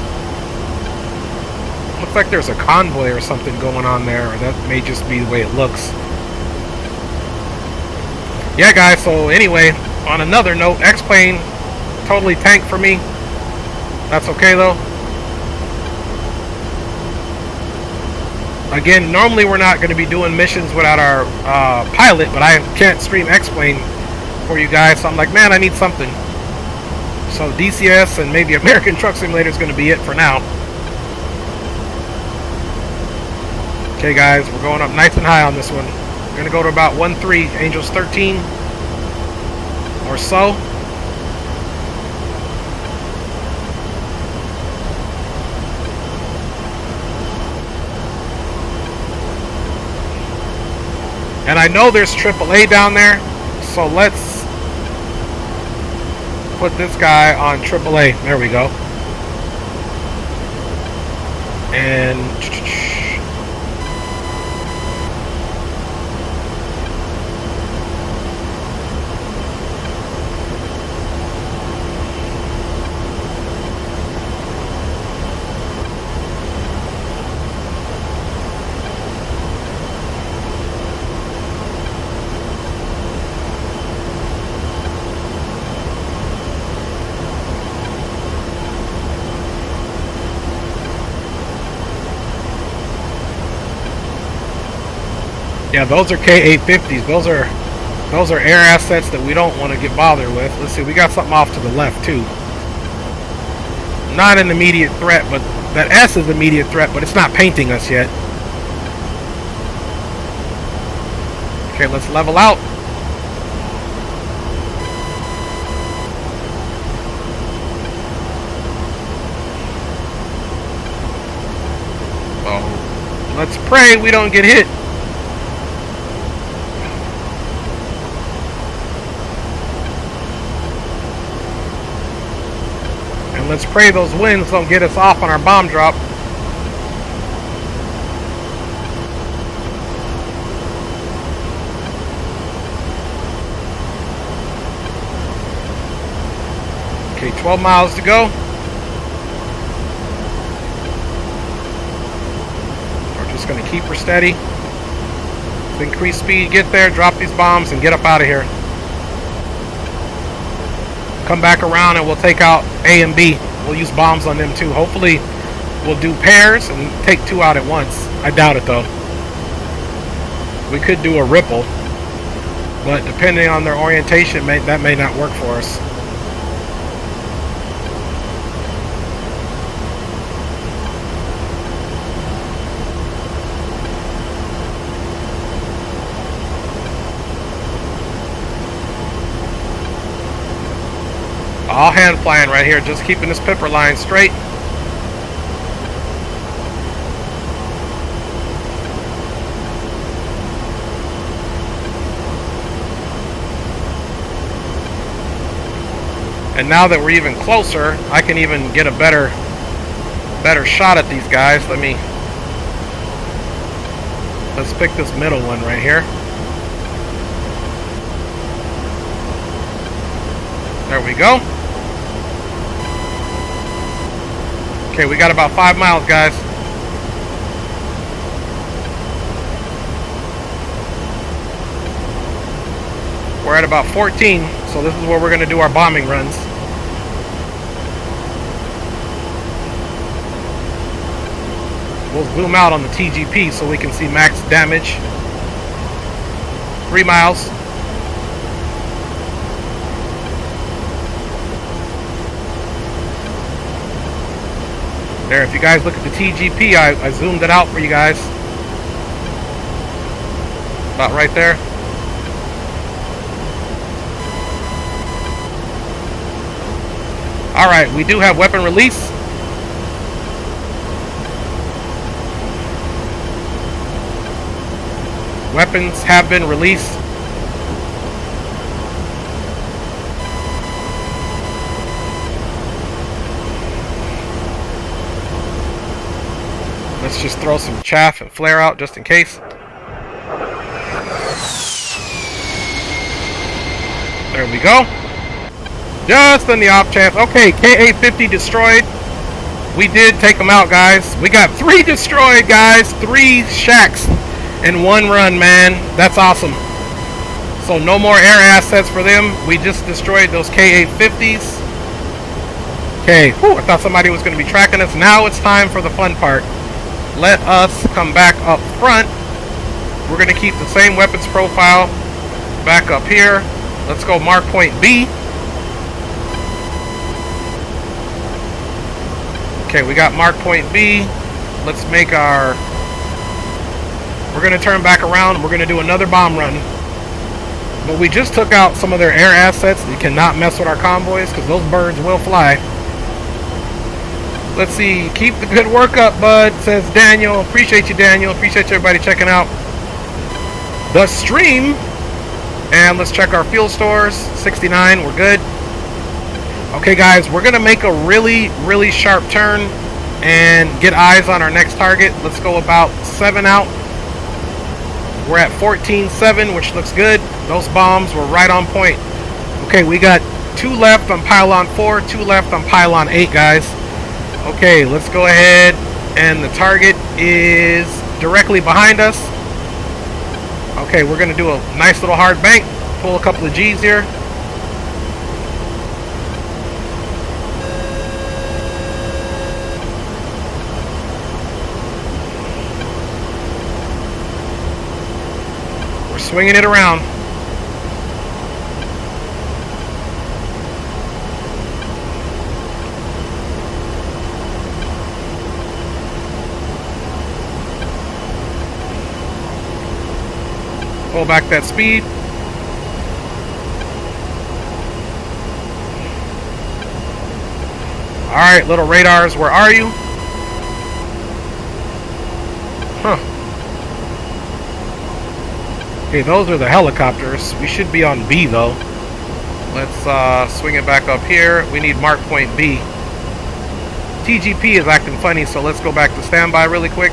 Looks like there's a convoy or something going on there, or that may just be the way it looks. Yeah, guys, so anyway, on another note, X-Plane totally tanked for me. That's okay, though. Again, normally we're not going to be doing missions without our pilot, but I can't stream X-Plane for you guys, so I'm like, man, I need something. So DCS and maybe American Truck Simulator is going to be it for now. Okay, guys, we're going up nice and high on this one. We're going to go to about 1.3, Angels 13 or so. And I know there's AAA down there, so let's put this guy on AAA. There we go. And Yeah, those are K850s. Those are air assets that we don't want to get bothered with. Let's see, we got something off to the left too. Not an immediate threat, but that S is an immediate threat, but it's not painting us yet. Okay, let's level out. Oh, let's pray we don't get hit. And let's pray those winds don't get us off on our bomb drop. Okay, 12 miles to go. We're just going to keep her steady. Let's increase speed, get there, drop these bombs, and get up out of here. Come back around and we'll take out A and B. We'll use bombs on them too. Hopefully we'll do pairs and take 2 out at once. I doubt it though. We could do a ripple, but depending on their orientation, that may not work for us. All hand flying right here, just keeping this pipper line straight. And now that we're even closer, I can even get a better shot at these guys. Let's pick this middle one right here. There we go. Okay, we got about 5 miles, guys. We're at about 14, so this is where we're going to do our bombing runs. We'll zoom out on the TGP so we can see max damage. 3 miles. There, if you guys look at the TGP, I zoomed it out for you guys. About right there. Alright, we do have weapon release. Weapons have been released. Let's just throw some chaff and flare out just in case. There we go. Just in the off chance. Okay, K850 destroyed. We did take them out, guys. We got 3 destroyed, guys. 3 shacks in 1 run, man. That's awesome. So no more air assets for them. We just destroyed those K850s. Okay, whew, I thought somebody was going to be tracking us. Now it's time for the fun part. Let us come back up front. We're going to keep the same weapons profile back up here. Let's go mark point B. Okay, we got mark point B. Let's make our... We're going to turn back around. We're going to do another bomb run. But we just took out some of their air assets. You cannot mess with our convoys because those birds will fly. Let's see. Keep the good work up, bud, says Daniel. Appreciate you, Daniel. Appreciate everybody checking out the stream. And let's check our fuel stores. 69, we're good. Okay, guys, we're going to make a really, really sharp turn and get eyes on our next target. Let's go about 7 out. We're at 14.7, which looks good. Those bombs were right on point. Okay, we got 2 left on pylon 4, 2 left on pylon 8, guys. Okay, let's go ahead, and the target is directly behind us. Okay, we're going to do a nice little hard bank, pull a couple of G's here. swinging it around. Pull back that speed. Alright, little radars, where are you? Huh. Okay, those are the helicopters. We should be on B though. Let's swing it back up here. We need mark point B. TGP is acting funny, so let's go back to standby really quick.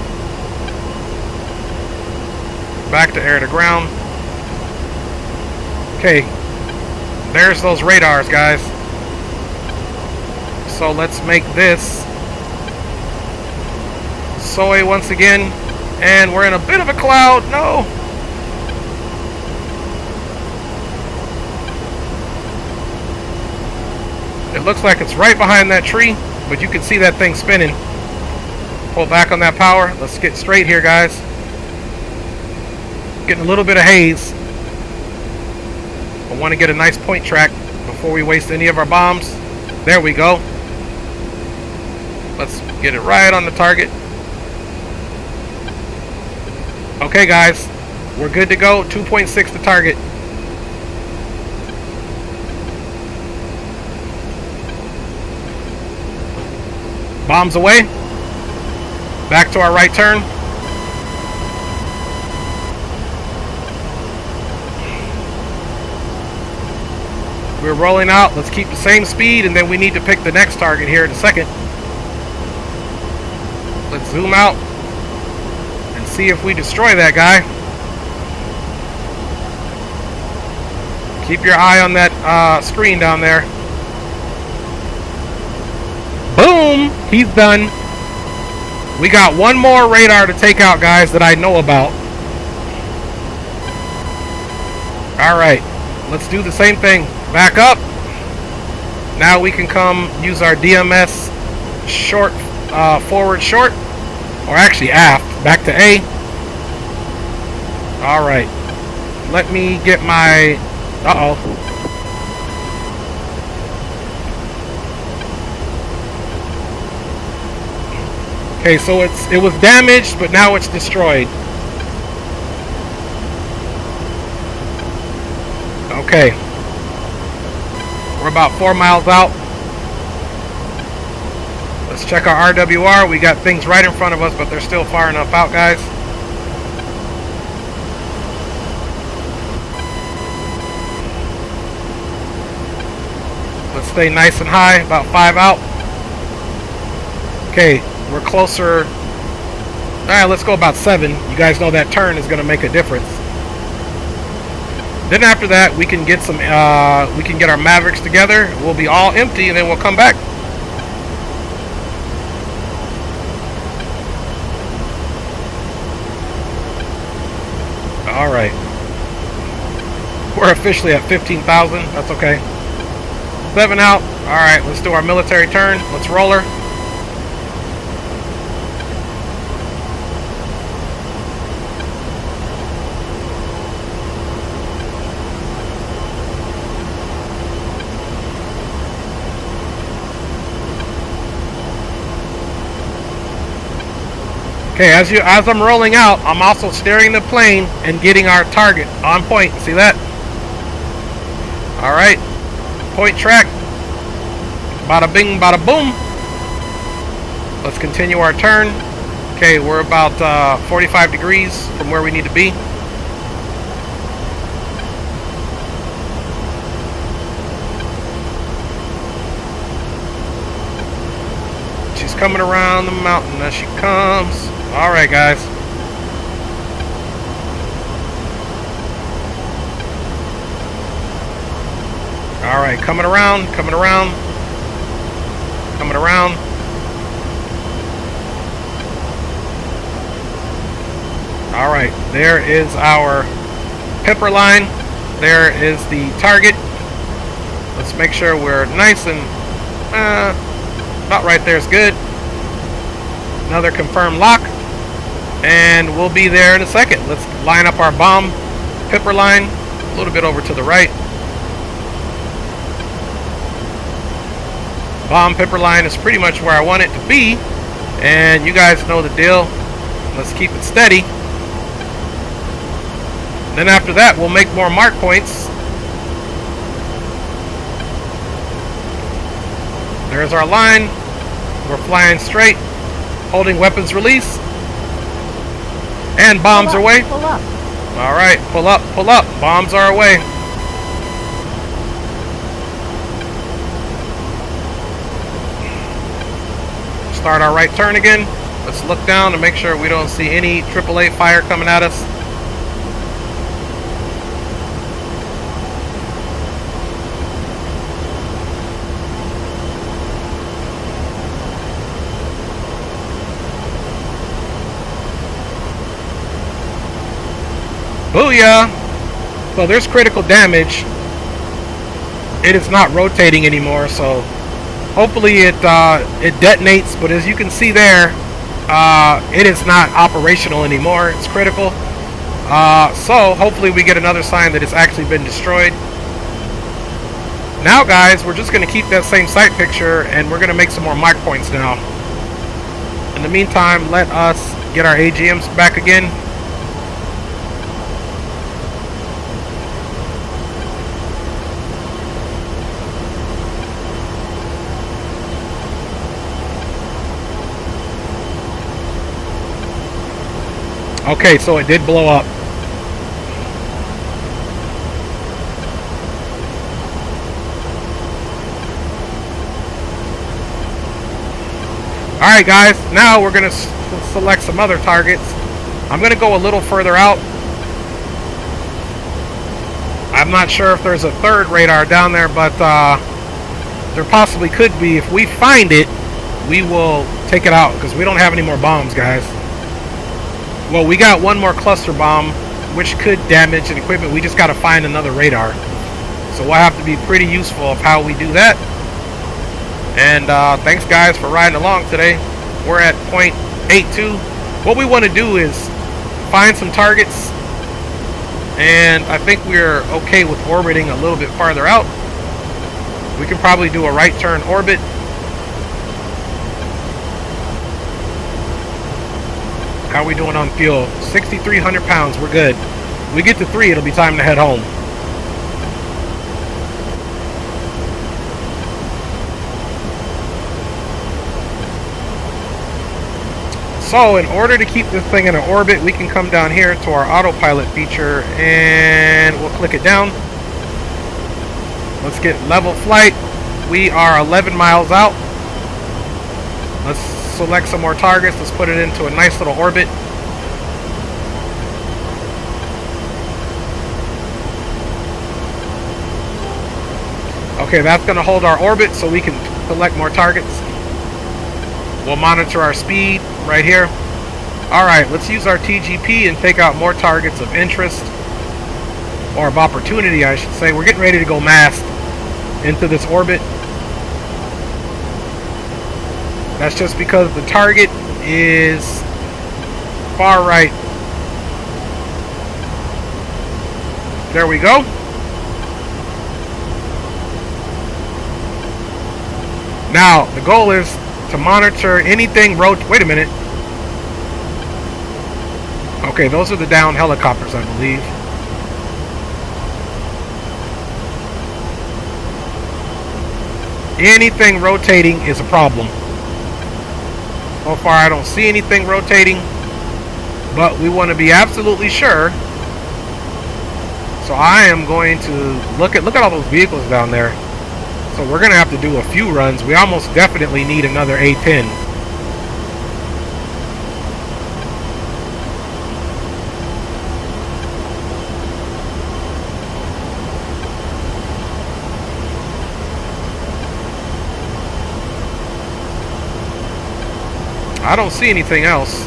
Back to air to ground. Okay, there's those radars, guys. So let's make this soy once again, and we're in a bit of a cloud. No. It looks like it's right behind that tree, but you can see that thing spinning. Pull back on that power. Let's get straight here, guys. Getting a little bit of haze. I want to get a nice point track before we waste any of our bombs. There we go. Let's get it right on the target. Okay, guys. We're good to go. 2.6 to target. Bombs away. Back to our right turn. We're rolling out. Let's keep the same speed, and then we need to pick the next target here in a second. Let's zoom out and see if we destroy that guy. Keep your eye on that screen down there. Boom! He's done. We got one more radar to take out, guys, that I know about. Alright, let's do the same thing. Back up. Now we can come use our DMS short, forward short, or actually aft. Back to A. Alright. Let me get my... Uh-oh. Okay, so it was damaged, but now it's destroyed. Okay. We're about 4 miles out. Let's check our RWR. We got things right in front of us, but they're still far enough out, guys. Let's stay nice and high, about 5 out. Okay, we're closer. Alright, let's go about 7. You guys know that turn is going to make a difference. Then after that, we can get some. We can get our Mavericks together. We'll be all empty, and then we'll come back. All right. We're officially at 15,000. That's okay. 7 out. All right. Let's do our military turn. Let's roller. Okay, as I'm rolling out, I'm also steering the plane and getting our target on point. See that? Alright. Point track. Bada bing, bada boom. Let's continue our turn. Okay, we're about 45 degrees from where we need to be. She's coming around the mountain as she comes. Alright, guys. Alright, coming around, coming around, coming around. Alright, there is our pepper line. There is the target. Let's make sure we're nice and about right there is good. Another confirmed lock. And we'll be there in a second. Let's line up our bomb pipper line, a little bit over to the right. Bomb pipper line is pretty much where I want it to be, and you guys know the deal. Let's keep it steady. Then after that, we'll make more mark points. There's our line. We're flying straight, holding weapons release, and bombs are away. Pull up. All right, pull up, pull up. Bombs are away. Start our right turn again. Let's look down to make sure we don't see any AAA fire coming at us. Booyah! So there's critical damage. It is not rotating anymore, so hopefully it detonates. But as you can see there, it is not operational anymore. It's critical. So hopefully we get another sign that it's actually been destroyed. Now, guys, we're just going to keep that same sight picture, and we're going to make some more mark points now. In the meantime, let us get our AGMs back again. Okay, so it did blow up. Alright guys, now we're going to select some other targets. I'm going to go a little further out. I'm not sure if there's a third radar down there, but there possibly could be. If we find it, we will take it out, because we don't have any more bombs, guys. Well, we got one more cluster bomb, which could damage an equipment. We just got to find another radar. So we'll have to be pretty useful of how we do that. And thanks, guys, for riding along today. We're at point 82. What we want to do is find some targets. And I think we're okay with orbiting a little bit farther out. We can probably do a right turn orbit. How are we doing on fuel? 6,300 pounds. We're good. We get to 3, it'll be time to head home. So in order to keep this thing in an orbit, we can come down here to our autopilot feature and we'll click it down. Let's get level flight. We are 11 miles out. Let's select some more targets. Let's put it into a nice little orbit. Okay, that's going to hold our orbit so we can select more targets. We'll monitor our speed right here. Alright, let's use our TGP and take out more targets of interest, or of opportunity I should say. We're getting ready to go mast into this orbit. That's just because the target is far right. There we go. Now, the goal is to monitor anything wait a minute. Okay, those are the downed helicopters, I believe. Anything rotating is a problem. So far, I don't see anything rotating, but we want to be absolutely sure. So I am going to look at all those vehicles down there. So we're going to have to do a few runs. We almost definitely need another A10. I don't see anything else.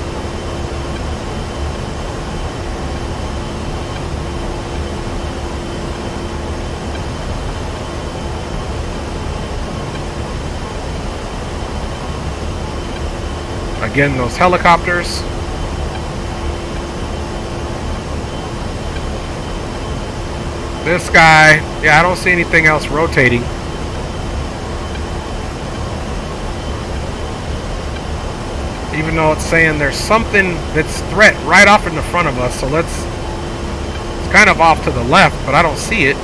Again, those helicopters. This guy, yeah, I don't see anything else rotating. Even though it's saying there's something that's threat right off in the front of us. So it's kind of off to the left, but I don't see it.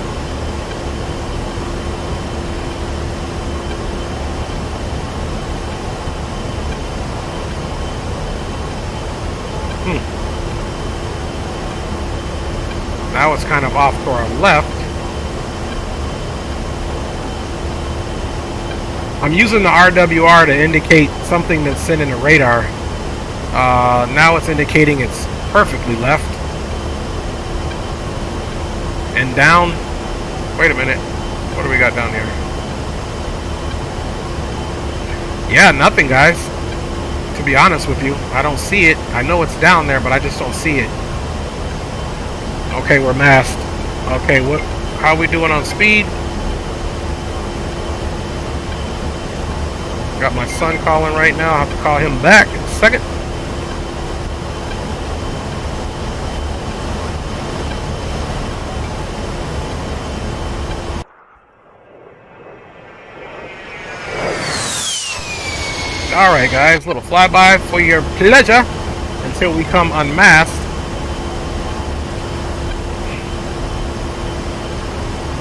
Now it's kind of off to our left. I'm using the RWR to indicate something that's sending a radar. Now it's indicating it's perfectly left. And down. Wait a minute. What do we got down here? Yeah, nothing, guys. To be honest with you, I don't see it. I know it's down there, but I just don't see it. Okay, we're masked. Okay, how are we doing on speed? Got my son calling right now. I have to call him back in a second. Alright guys, little flyby for your pleasure until we come unmasked.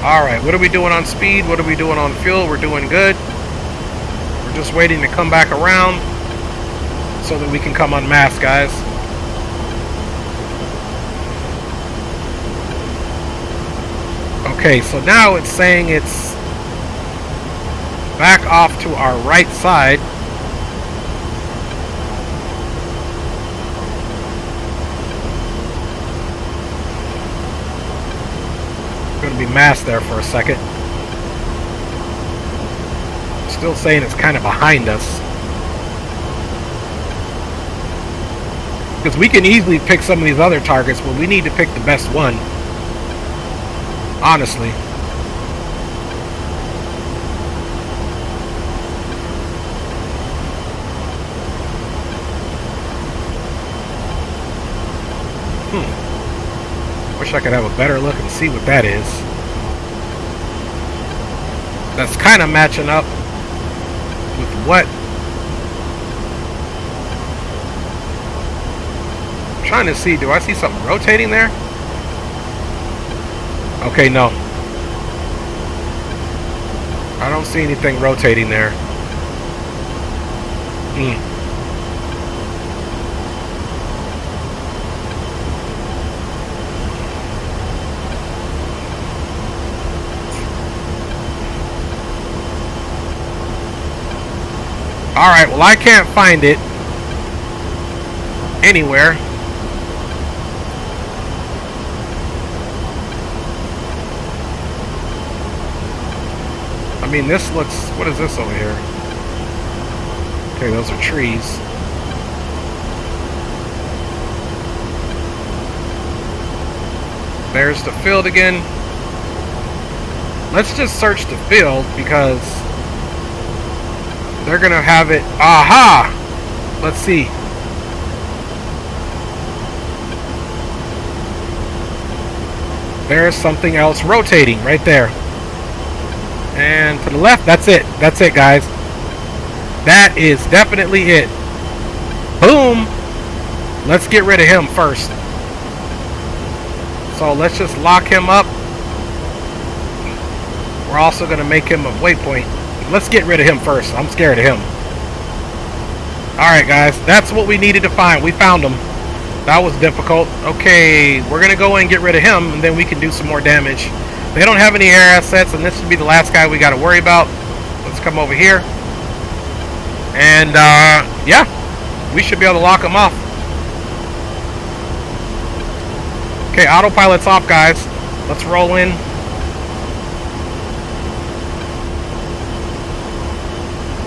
Alright, what are we doing on speed? What are we doing on fuel? We're doing good. We're just waiting to come back around so that we can come unmasked, guys. Okay, so now it's saying it's back off to our right side. Going to be masked there for a second. Still saying it's kind of behind us. Because we can easily pick some of these other targets, but we need to pick the best one. Honestly. Wish I could have a better look and see what that is. That's kind of matching up with what I'm trying to see. Do I see something rotating there? Okay, no. I don't see anything rotating there. Alright, well I can't find it anywhere. I mean, this looks... What is this over here? Okay, those are trees. There's the field again. Let's just search the field because they're gonna have it. Aha! Let's see. There's something else rotating right there. And to the left, that's it. That's it, guys. That is definitely it. Boom! Let's get rid of him first. So let's just lock him up. We're also gonna make him a waypoint. Let's get rid of him first. I'm scared of him. Alright guys, that's what we needed to find. We found him. That was difficult. Okay, we're going to go and get rid of him, and then we can do some more damage. They don't have any air assets, and this should be the last guy we got to worry about. Let's come over here. And, yeah, we should be able to lock him off. Okay, autopilot's off, guys. Let's roll in.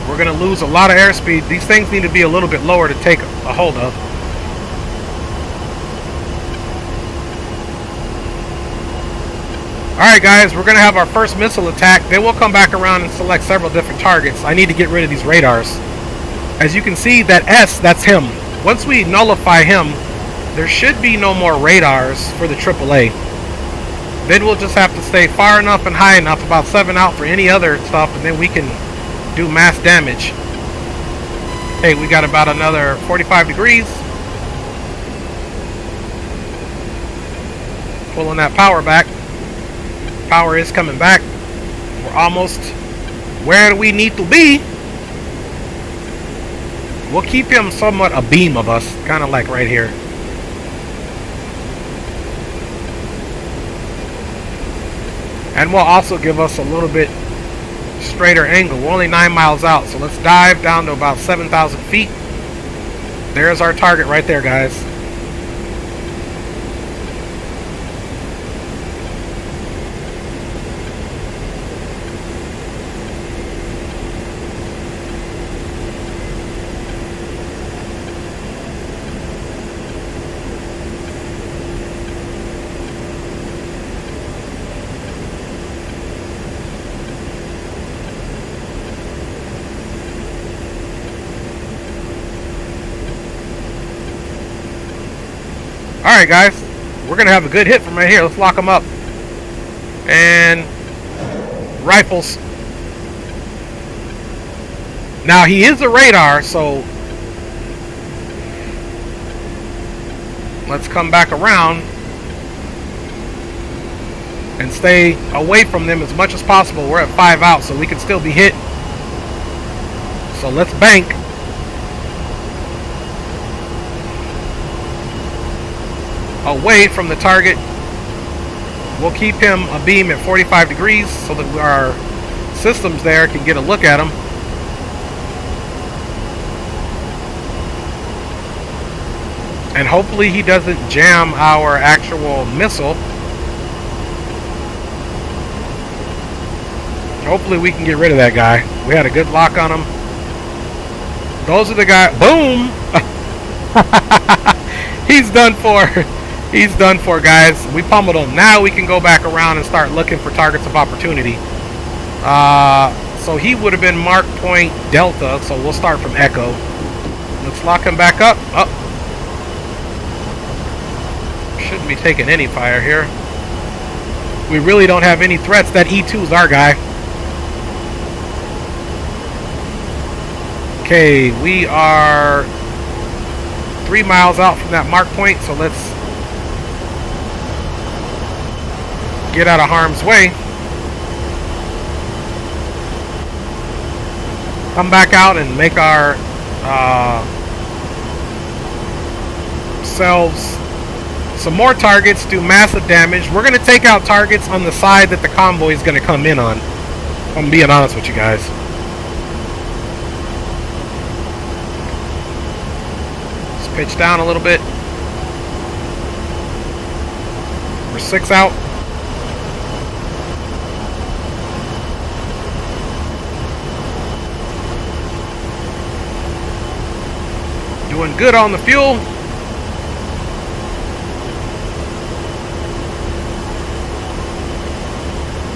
We're going to lose a lot of airspeed. These things need to be a little bit lower to take a hold of. Alright guys, we're going to have our first missile attack. Then we'll come back around and select several different targets. I need to get rid of these radars. As you can see, that S, that's him. Once we nullify him, there should be no more radars for the AAA. Then we'll just have to stay far enough and high enough, about 7 out for any other stuff, and then we can do mass damage. Hey, we got about another 45 degrees. Pulling that power back. Power is coming back. We're almost where we need to be. We'll keep him somewhat abeam of us, kind of like right here. And will also give us a little bit straighter angle. We're only 9 miles out, so let's dive down to about 7,000 feet. There's our target right there, guys. Alright guys, we're going to have a good hit from right here. Let's lock them up. And rifles. Now he is a radar, so let's come back around and stay away from them as much as possible. We're at 5 out, so we can still be hit. So let's bank. Away from the target. We'll keep him abeam at 45 degrees so that our systems there can get a look at him. And hopefully he doesn't jam our actual missile. Hopefully we can get rid of that guy. We had a good lock on him. Those are the guys. Boom! He's done for. He's done for, guys. We pummeled him. Now we can go back around and start looking for targets of opportunity. So he would have been mark point Delta, so we'll start from Echo. Let's lock him back up. Oh. Shouldn't be taking any fire here. We really don't have any threats. That E2 is our guy. Okay, we are 3 miles out from that mark point, so let's get out of harm's way. Come back out and make our selves some more targets, do massive damage. We're going to take out targets on the side that the convoy is going to come in on. I'm being honest with you guys. Let's pitch down a little bit. We're 6 out. Doing good on the fuel.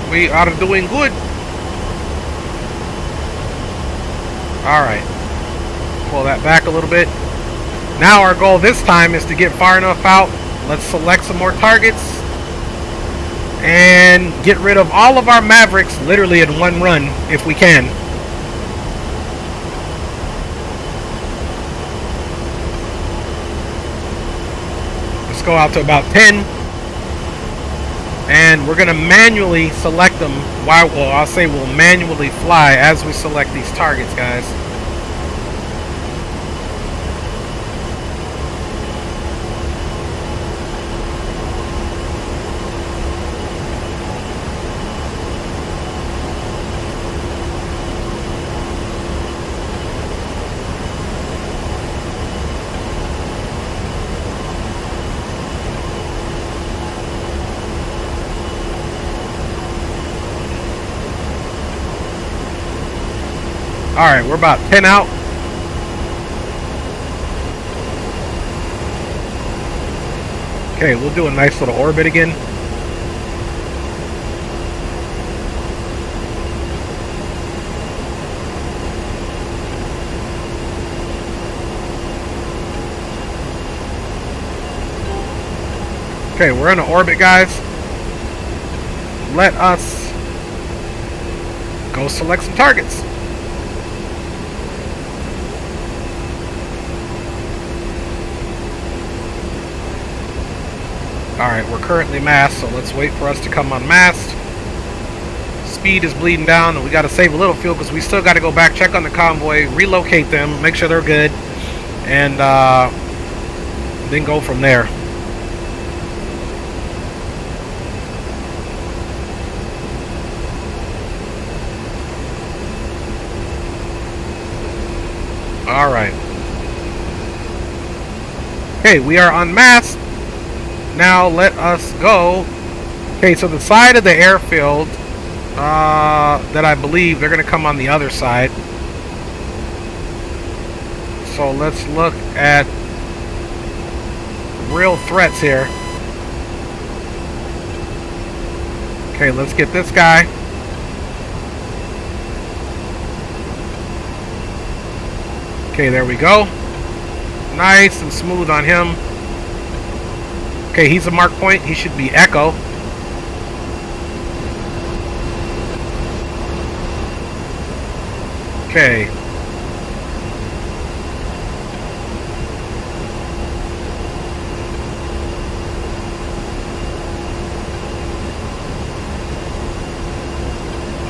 We are doing good. Alright. Pull that back a little bit. Now our goal this time is to get far enough out. Let's select some more targets. And get rid of all of our Mavericks literally in one run if we can. Go out to about 10, and we're going to manually select them. Well, I'll say we'll manually fly as we select these targets, guys. Alright, we're about 10 out. Okay, we'll do a nice little orbit again. Okay, we're in an orbit, guys. let us go select some targets. Alright, we're currently masked, so let's wait for us to come unmasked. Speed is bleeding down, and we got to save a little fuel because we still got to go back, check on the convoy, relocate them, make sure they're good, and then go from there. Alright. Okay, we are unmasked. Now let us go. Okay, so the side of the airfield that I believe they're going to come on the other side. So let's look at real threats here. Okay, let's get this guy. Okay, there we go. Nice and smooth on him. Okay, he's a mark point. He should be Echo. Okay.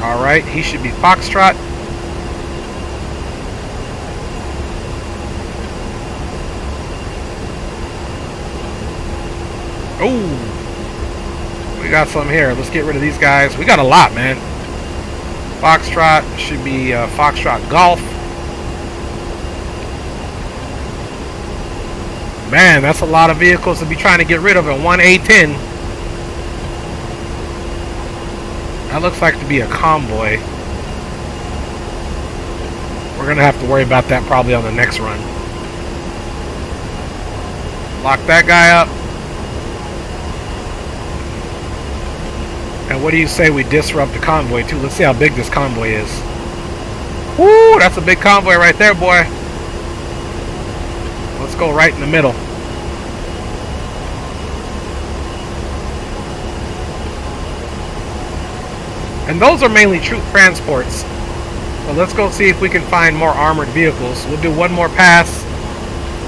Alright, he should be Foxtrot. Oh, we got some here. Let's get rid of these guys. We got a lot, man. Foxtrot should be Foxtrot Golf. Man, that's a lot of vehicles to be trying to get rid of in one A10. That looks like to be a convoy. We're going to have to worry about that probably on the next run. Lock that guy up. And what do you say we disrupt the convoy too? Let's see how big this convoy is. Woo, that's a big convoy right there, boy. Let's go right in the middle. And those are mainly troop transports. So let's go see if we can find more armored vehicles. We'll do one more pass.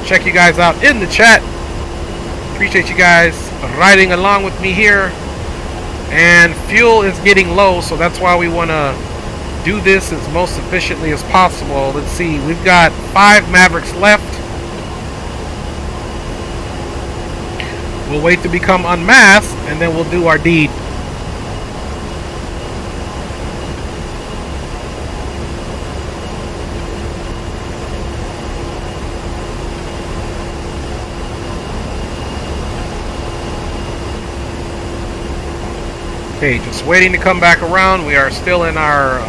Check you guys out in the chat. Appreciate you guys riding along with me here. And fuel is getting low, so that's why we want to do this as most efficiently as possible. Let's see, we've got 5 Mavericks left. We'll wait to become unmasked, and then we'll do our deed. Okay, just waiting to come back around. We are still in our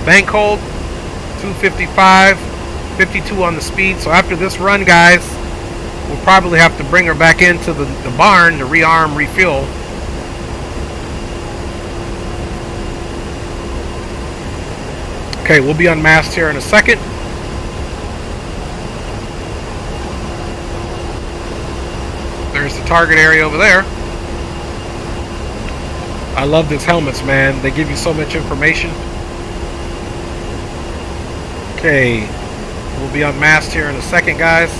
bank hold. 255, 52 on the speed. So after this run, guys, we'll probably have to bring her back into the barn to rearm, refuel. Okay, we'll be unmasked here in a second. There's the target area over there. I love these helmets, man. They give you so much information. Okay, we'll be unmasked here in a second, guys.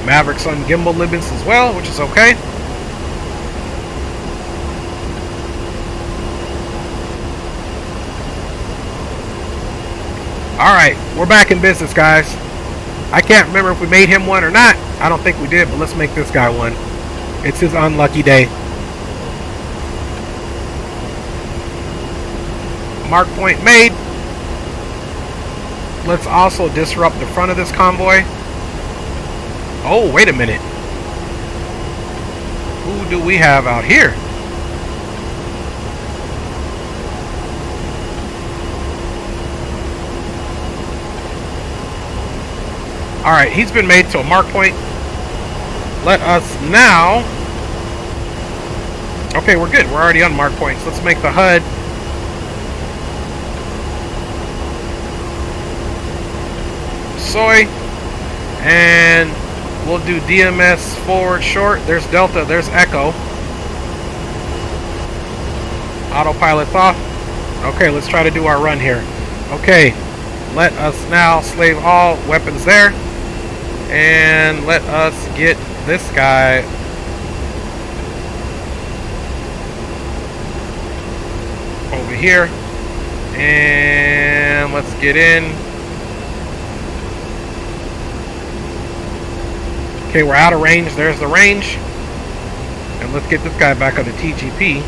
Mavericks on gimbal limits as well, which is okay. Alright, we're back in business, guys. I can't remember if we made him one or not. I don't think we did, but let's make this guy one. It's his unlucky day. Mark point made. Let's also disrupt the front of this convoy. Oh, wait a minute. Who do we have out here? Alright, he's been made to a mark point. let us now. Okay, we're good. We're already on mark points. Let's make the HUD soy, and we'll do DMS forward short. There's Delta, there's Echo. Autopilot's off. Okay, let's try to do our run here. Okay, let us now slave all weapons there, and let us get this guy over here, and let's get in. Okay, we're out of range. There's the range. And let's get this guy back on the TGP.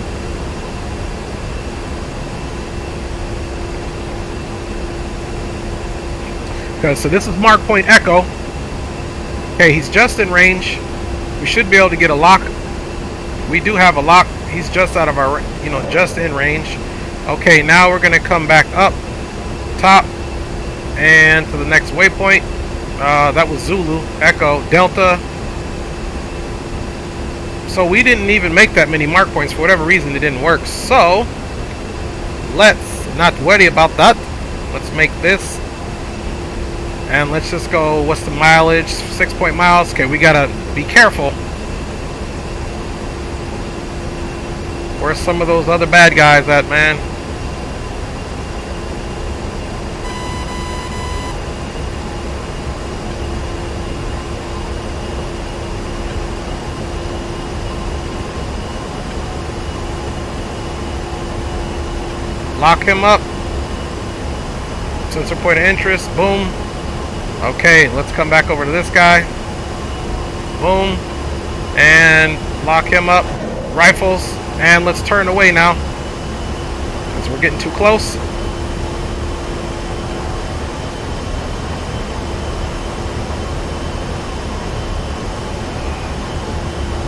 Okay, so this is mark point Echo. Okay, he's just in range. We should be able to get a lock. We do have a lock. He's just out of our, just in range. Okay, now we're going to come back up top and to the next waypoint. That was Zulu, Echo, Delta. So we didn't even make that many mark points. For whatever reason, it didn't work. So let's not worry about that. Let's make this. And let's just go, what's the mileage? 6 point miles. Okay, we gotta be careful. Where's some of those other bad guys at, man? Lock him up. Sensor point of interest. Boom. Okay, let's come back over to this guy. Boom. And lock him up. Rifles. And let's turn away now, because we're getting too close.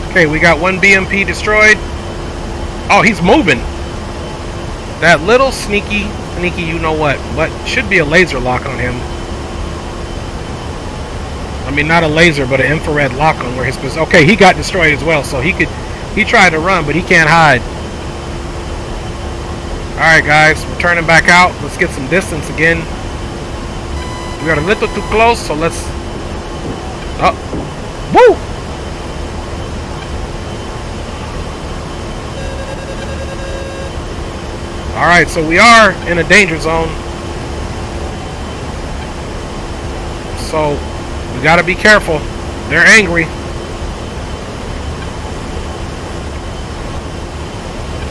Okay, we got one BMP destroyed. Oh, he's moving. That little sneaky you know what, but should be a laser lock on him. I mean, not a laser, but an infrared lock on where his position. Okay, he got destroyed as well, so he tried to run, but he can't hide. Alright guys, we're turning back out. Let's get some distance again. We got a little too close, so let's... Oh! Woo! Alright, so we are in a danger zone. So, we gotta be careful. They're angry.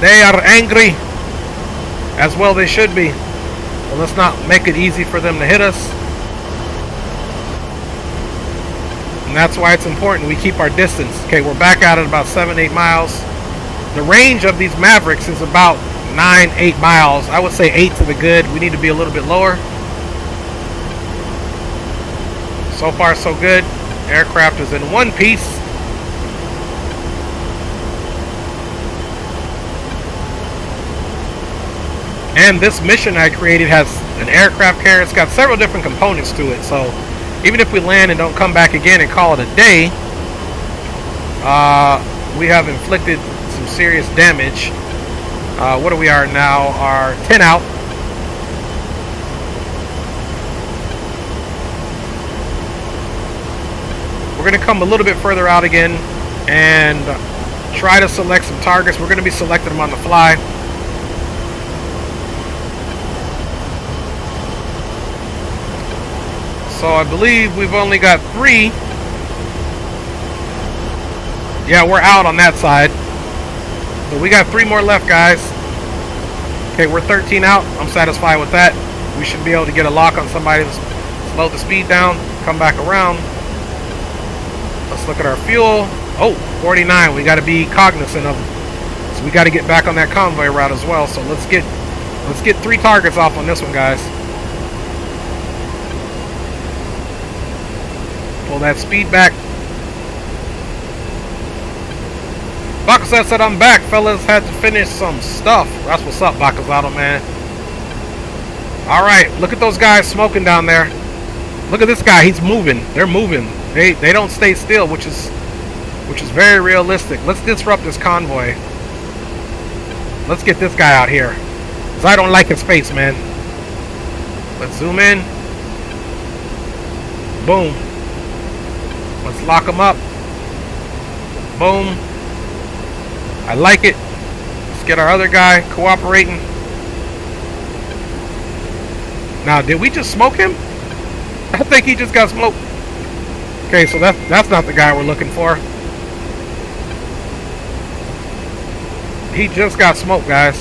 They are angry, as well they should be. So let's not make it easy for them to hit us. And that's why it's important we keep our distance. Okay, we're back out at about 7-8 miles. The range of these Mavericks is about 9-8 miles. I would say 8 to the good. We need to be a little bit lower. So far so good. Aircraft is in one piece. And this mission I created has an aircraft carrier. It's got several different components to it. So even if we land and don't come back again and call it a day, we have inflicted some serious damage. What do we are now? Our 10 out. We're going to come a little bit further out again and try to select some targets. We're going to be selecting them on the fly. So I believe we've only got 3. Yeah, we're out on that side. So we got 3 more left, guys. Okay, we're 13 out. I'm satisfied with that. We should be able to get a lock on somebody to slow the speed down, come back around. Let's look at our fuel. Oh, 49. We got to be cognizant of them. So we got to get back on that convoy route as well. So let's get 3 targets off on this one, guys. Pull that speed back. Bakazato said, I'm back, fellas. Had to finish some stuff. That's what's up, Bakazato, man. Alright, look at those guys smoking down there. Look at this guy. He's moving. They're moving. They don't stay still, which is which is very realistic. Let's disrupt this convoy. Let's get this guy out here, because I don't like his face, man. Let's zoom in. Boom. Let's lock him up. Boom. I like it. Let's get our other guy cooperating. Now, did we just smoke him? I think he just got smoked. Okay, so that's not the guy we're looking for. He just got smoked, guys.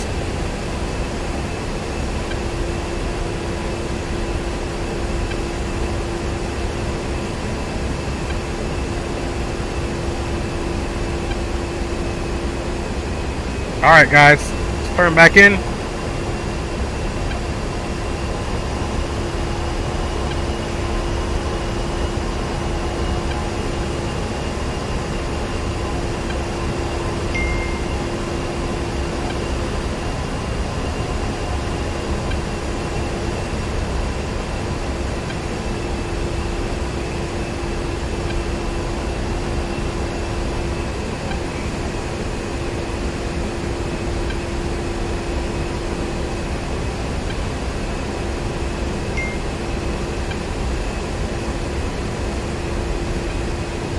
Alright, guys. Let's turn back in.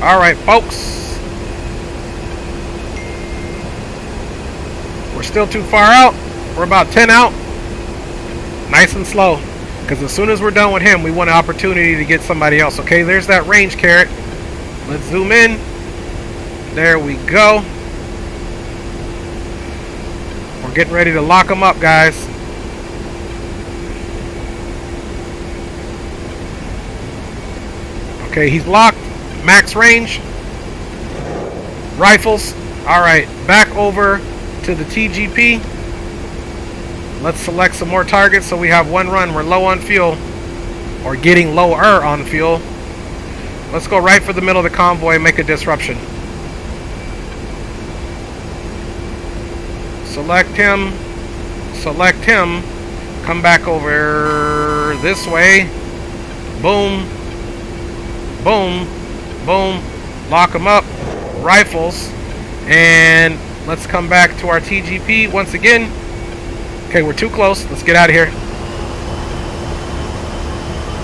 Alright, folks. We're still too far out. We're about 10 out. Nice and slow. Because as soon as we're done with him, we want an opportunity to get somebody else. Okay, there's that range carrot. Let's zoom in. There we go. We're getting ready to lock him up, guys. Okay, he's locked. Max range. Rifles. Alright, back over to the TGP. Let's select some more targets so we have one run. We're low on fuel. Or getting lower on fuel. Let's go right for the middle of the convoy and make a disruption. Select him. Select him. Come back over this way. Boom. Boom. Boom. Lock them up. Rifles. And let's come back to our TGP once again. Okay, we're too close. Let's get out of here.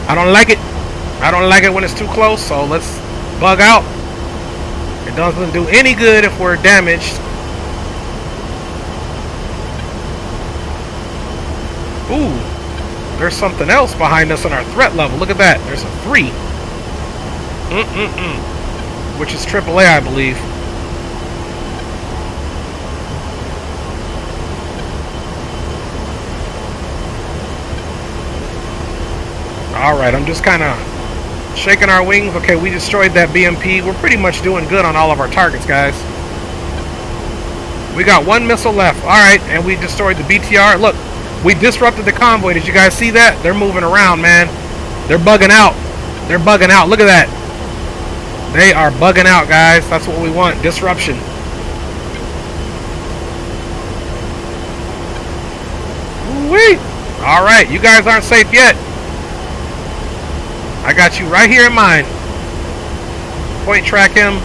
I don't like it. I don't like it when it's too close, so let's bug out. It doesn't do any good if we're damaged. Ooh. There's something else behind us on our threat level. Look at that. There's a 3. Which is AAA, I believe. Alright, I'm just kind of shaking our wings. Okay, we destroyed that BMP. We're pretty much doing good on all of our targets, guys. We got one missile left. Alright, and we destroyed the BTR. Look, we disrupted the convoy. Did you guys see that? They're moving around, man. They're bugging out. They're bugging out. Look at that. They are bugging out, guys. That's what we want. Disruption. Woo-wee. Alright, you guys aren't safe yet. I got you right here in mind. Point track him.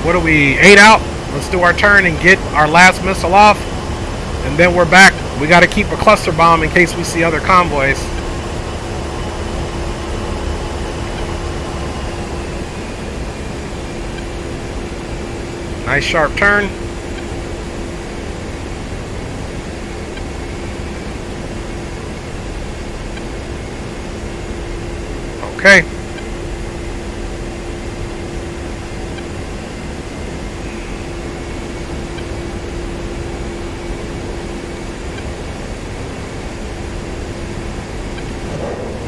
What are we? 8 out? Let's do our turn and get our last missile off. And then we're back. We got to keep a cluster bomb in case we see other convoys. Nice sharp turn. Okay.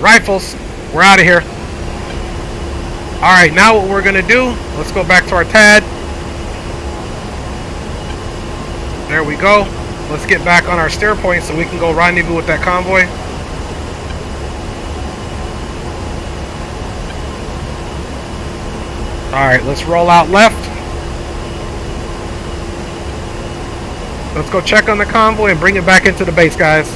Rifles, we're out of here. Alright, now what we're going to do, let's go back to our TAD. There we go. Let's get back on our steer point so we can go rendezvous with that convoy. Alright, let's roll out left. Let's go check on the convoy and bring it back into the base, guys.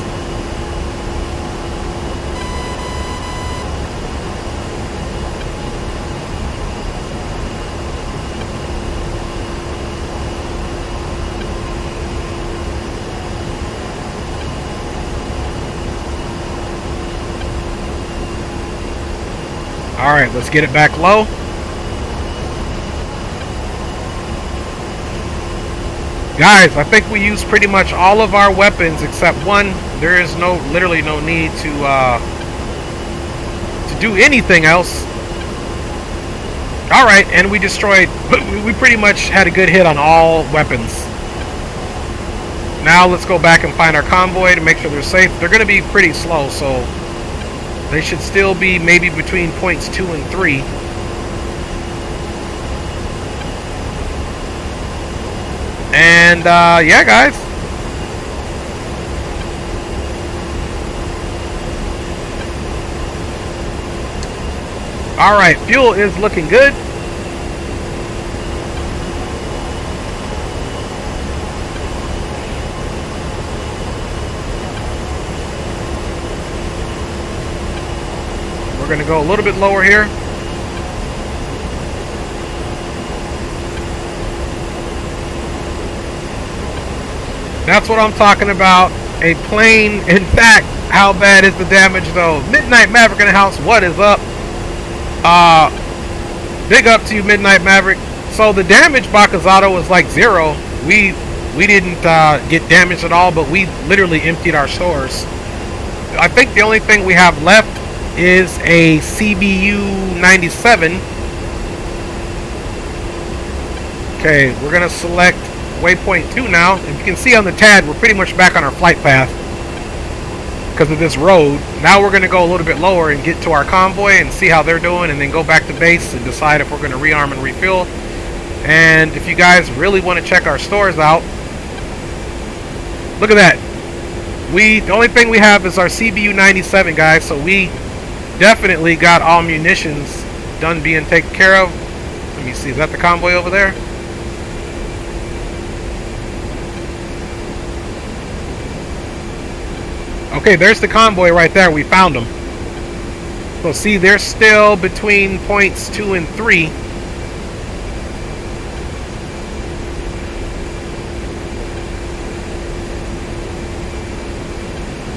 Alright, let's get it back low. Guys, I think we used pretty much all of our weapons except one. There is literally no need to do anything else. Alright, and we destroyed, we pretty much had a good hit on all weapons. Now let's go back and find our convoy to make sure they're safe. They're going to be pretty slow, so they should still be maybe between points 2 and 3. And yeah, guys. Alright, fuel is looking good. We're going to go a little bit lower here. That's what I'm talking about. A plane. In fact, how bad is the damage though? Midnight Maverick in the house. What is up? Big up to you, Midnight Maverick. So the damage Bakazato was like 0. We didn't get damaged at all, but we literally emptied our stores. I think the only thing we have left is a CBU 97. Okay, we're gonna select waypoint 2 now. If you can see on the TAD, we're pretty much back on our flight path because of this road. Now we're going to go a little bit lower and get to our convoy and see how they're doing, and then go back to base and decide if we're going to rearm and refuel. And if you guys really want to check our stores out, look at that. The only thing we have is our CBU 97, guys, so we definitely got all munitions done being taken care of. Let me see, is that the convoy over there? Okay, there's the convoy right there. We found them. So see, they're still between points 2 and 3.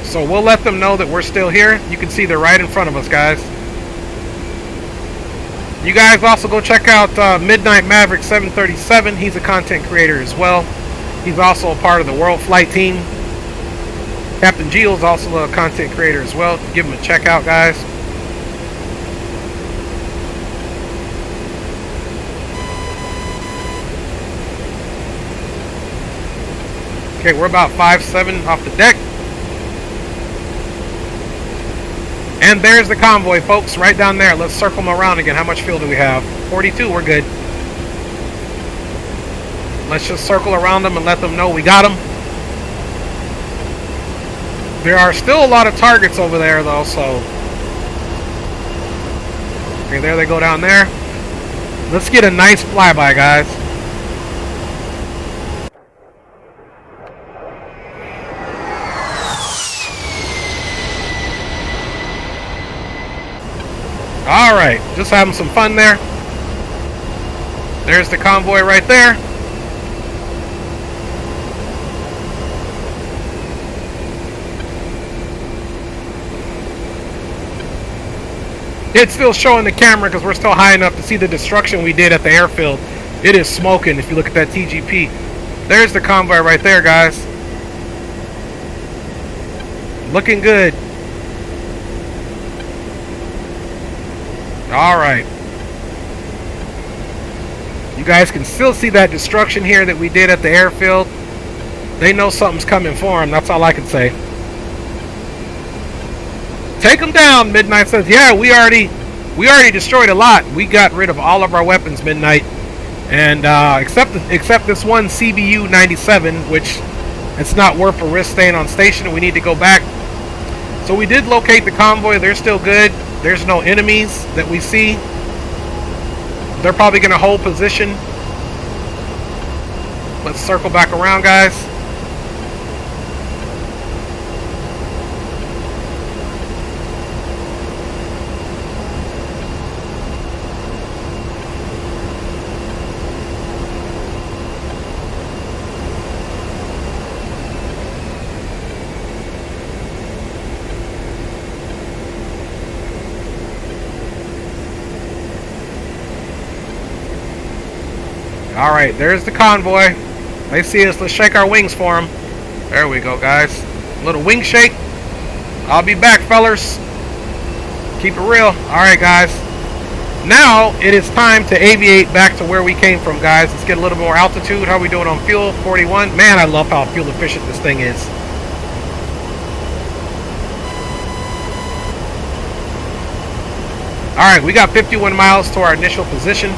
So we'll let them know that we're still here. You can see they're right in front of us, guys. You guys also go check out Midnight Maverick 737. He's a content creator as well. He's also a part of the World Flight team. Captain Geo is also a content creator as well. Give him a check out, guys. Okay, we're about 5-7 off the deck. And there's the convoy, folks, right down there. Let's circle them around again. How much fuel do we have? 42, we're good. Let's just circle around them and let them know we got them. There are still a lot of targets over there, though, so... Okay, there they go down there. Let's get a nice flyby, guys. Alright, just having some fun there. There's the convoy right there. It's still showing the camera because we're still high enough to see the destruction we did at the airfield. It is smoking if you look at that TGP. There's the convoy right there, guys. Looking good. Alright. You guys can still see that destruction here that we did at the airfield. They know something's coming for them. That's all I can say. Take them down, Midnight says. Yeah, we already destroyed a lot. We got rid of all of our weapons, Midnight. And except this one CBU 97, which it's not worth a risk staying on station. We need to go back. So we did locate the convoy. They're still good. There's no enemies that we see. They're probably going to hold position. Let's circle back around, guys. Alright, there's the convoy. They see us. Let's shake our wings for them. There we go, guys. A little wing shake. I'll be back, fellers. Keep it real. Alright, guys. Now, it is time to aviate back to where we came from, guys. Let's get a little more altitude. How are we doing on fuel? 41. Man, I love how fuel efficient this thing is. Alright, we got 51 miles to our initial position.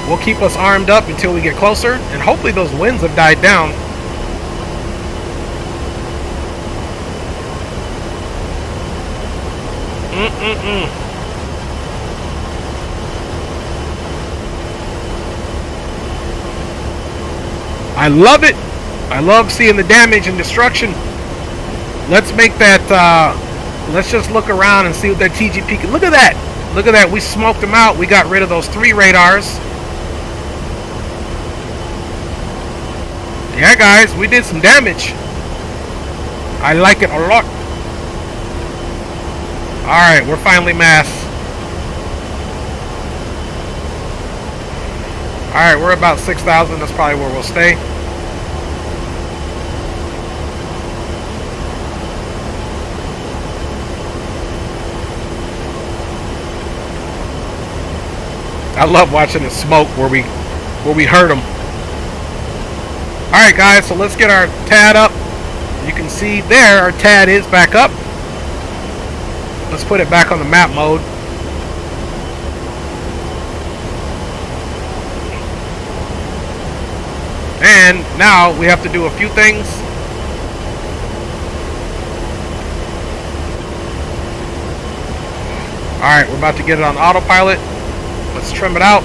Will keep us armed up until we get closer, and hopefully those winds have died down. I love it. I love seeing the damage and destruction. Let's make that, let's just look around and see what that TGP can. Look at that. Look at that. We smoked them out. We got rid of those 3 radars. Yeah, guys, we did some damage. I like it a lot. Alright, we're finally massed. Alright, we're about 6,000. That's probably where we'll stay. I love watching the smoke where we hurt them. Alright, guys, so let's get our TAD up. You can see there our TAD is back up. Let's put it back on the map mode. And now we have to do a few things. Alright, we're about to get it on autopilot. Let's trim it out.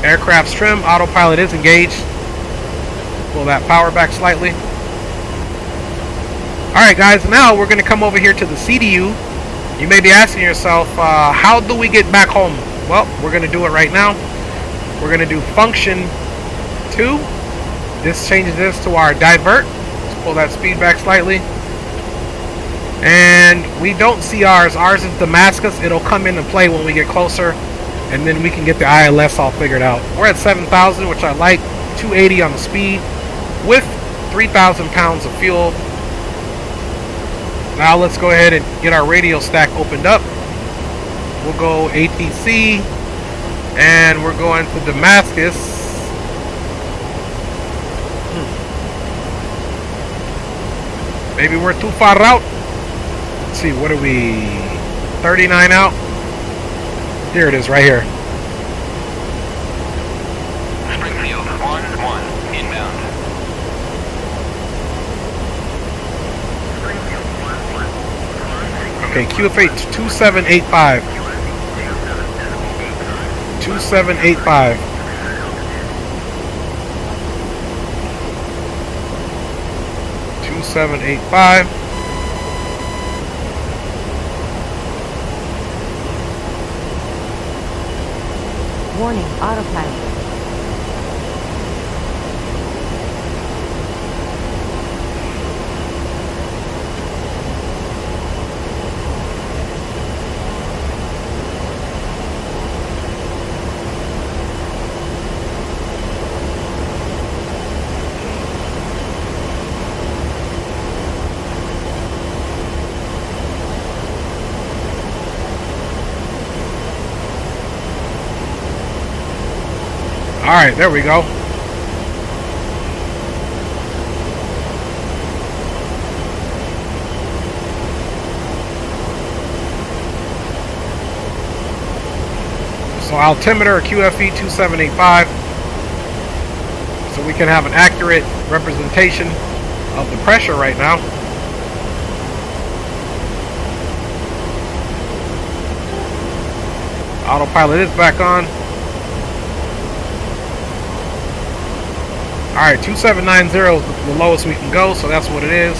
Aircraft's trim, autopilot is engaged. Pull that power back slightly. Alright, guys, now we're going to come over here to the CDU. You may be asking yourself, how do we get back home? Well, we're going to do it right now. We're going to do function 2. This changes this to our divert. Let's pull that speed back slightly. And we don't see ours. Ours is Damascus. It'll come into play when we get closer. And then we can get the ILS all figured out. We're at 7,000, which I like. 280 on the speed with 3,000 pounds of fuel. Now let's go ahead and get our radio stack opened up. We'll go A10C, and we're going to Damascus. Maybe we're too far out. Let's see, what are we? 39 out? Here it is, right here. Springfield 1-1 inbound. Okay, QFH 2785. 2785. Warning, autopilot. Alright, there we go. So altimeter QFE 2785. So we can have an accurate representation of the pressure right now. Autopilot is back on. Alright, 2790 is the lowest we can go, so that's what it is.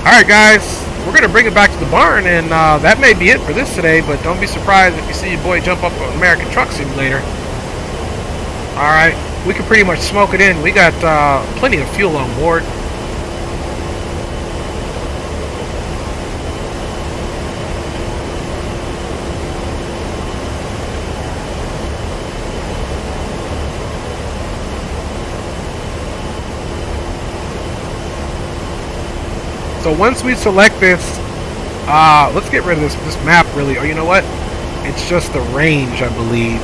Alright, guys, we're going to bring it back to the barn, and that may be it for this today, but don't be surprised if you see your boy jump up on American Truck Simulator. Alright, we can pretty much smoke it in. We got plenty of fuel on board. So once we select this, let's get rid of this map really. Oh, you know what? It's just the range, I believe.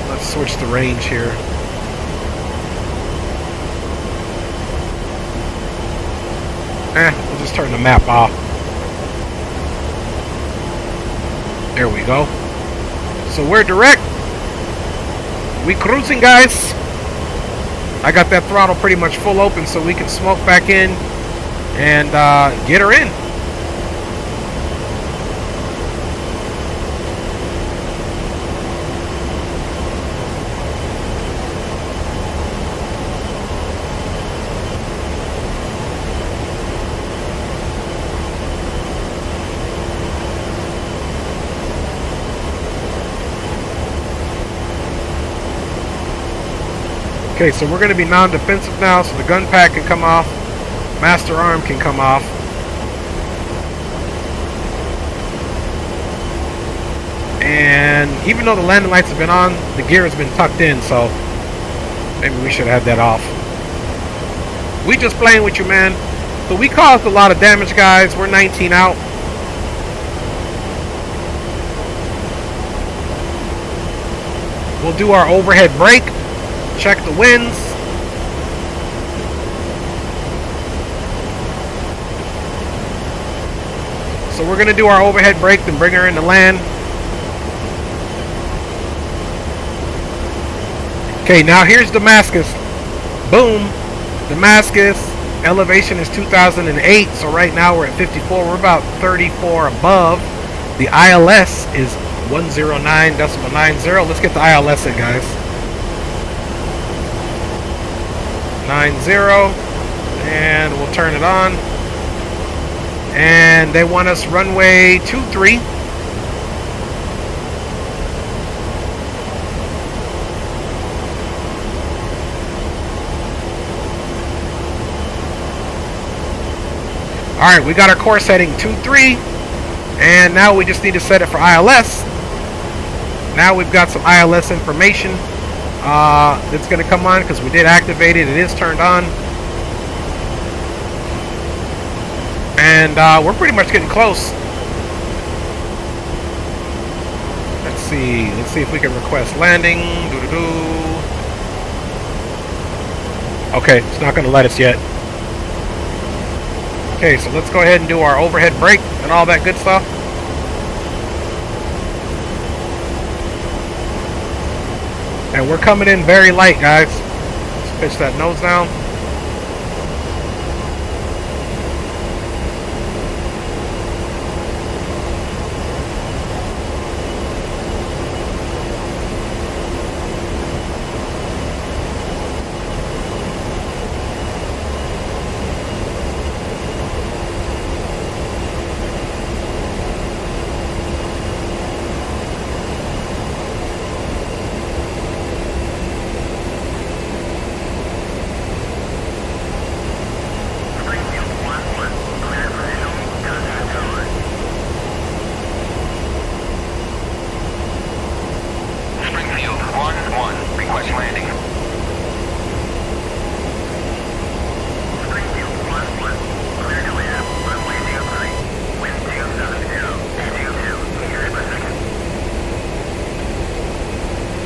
Let's switch the range here. We'll just turn the map off. There we go. So we're direct. We cruising, guys. I got that throttle pretty much full open so we can smoke back in and get her in. Okay, so we're going to be non-defensive now, so the gun pack can come off, master arm can come off. And even though the landing lights have been on, the gear has been tucked in, so maybe we should have that off. We just playing with you, man. So we caused a lot of damage, guys. We're 19 out. We'll do our overhead brake. Check the winds. So we're going to do our overhead brake and bring her into land. Okay, now here's Damascus. Boom. Damascus. Elevation is 2008. So right now we're at 54. We're about 34 above. The ILS is 109.90. Let's get the ILS in, guys. 90, and we'll turn it on. And they want us runway 23. Alright, we got our course heading 23, and now we just need to set it for ILS. Now we've got some ILS information that's going to come on because we did activate it. It is turned on. And we're pretty much getting close. Let's see if we can request landing. Okay, it's not going to let us yet. Okay, so let's go ahead and do our overhead brake and all that good stuff. And we're coming in very light, guys. Let's pitch that nose down.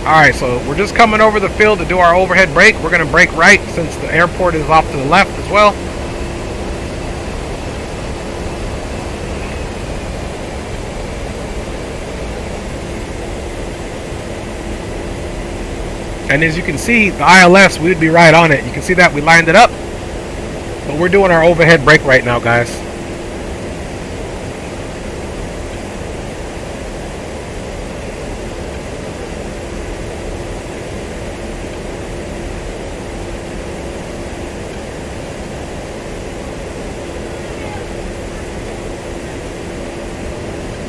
Alright, so we're just coming over the field to do our overhead brake. We're going to brake right since the airport is off to the left as well. And as you can see, the ILS, we would be right on it. You can see that we lined it up. But we're doing our overhead brake right now, guys.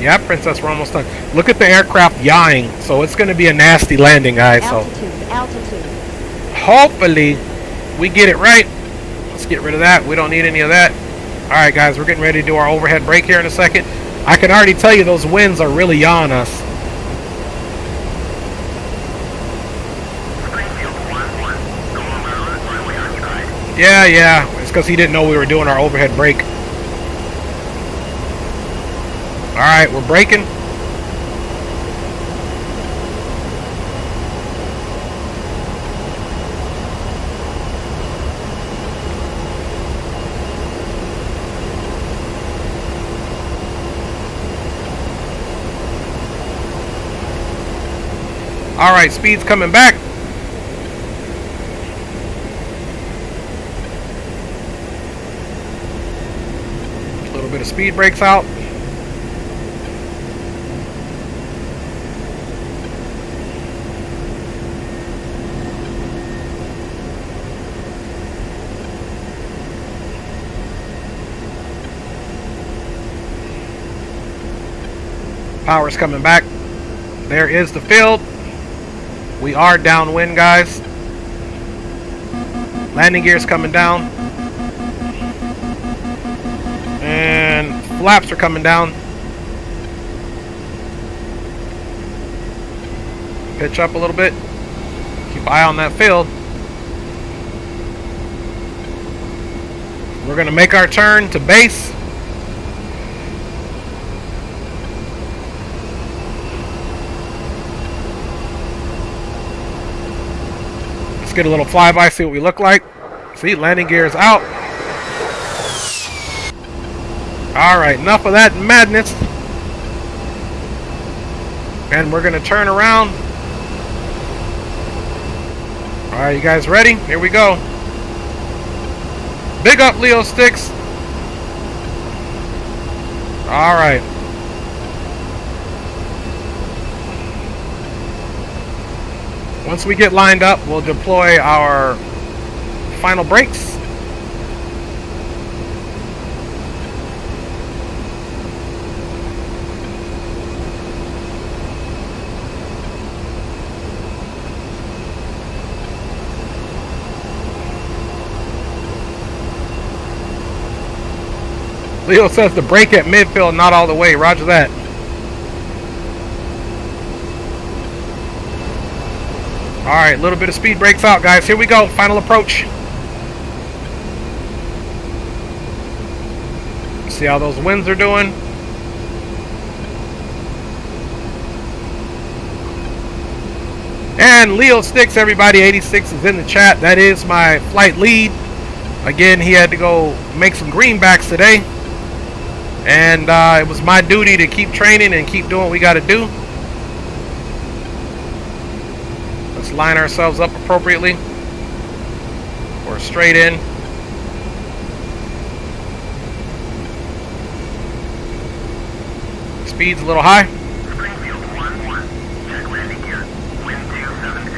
Yeah, Princess, we're almost done. Look at the aircraft yawing, so it's going to be a nasty landing, guys. Altitude. Hopefully we get it right. Let's get rid of that. We don't need any of that. All right, guys, we're getting ready to do our overhead brake here in a second. I can already tell you those winds are really yawing us. Yeah. It's because he didn't know we were doing our overhead brake. Alright, we're braking. Alright, speed's coming back. A little bit of speed brakes out. Power's coming back. There is the field. We are downwind, guys. Landing gear's coming down. And flaps are coming down. Pitch up a little bit. Keep an eye on that field. We're going to make our turn to base. Let's get a little flyby, see what we look like. See, landing gear is out. Alright, enough of that madness. And we're going to turn around. Alright, you guys ready? Here we go. Big up, Leo Sticks. Alright. Once we get lined up, we'll deploy our final brakes. Leo says the brake at midfield, not all the way. Roger that. Alright, a little bit of speed brakes out, guys. Here we go. Final approach. See how those winds are doing. And Leo Sticks, everybody. 86 is in the chat. That is my flight lead. Again, he had to go make some greenbacks today. And it was my duty to keep training and keep doing what we got to do. Let's line ourselves up appropriately. Or straight in. Speed's a little high.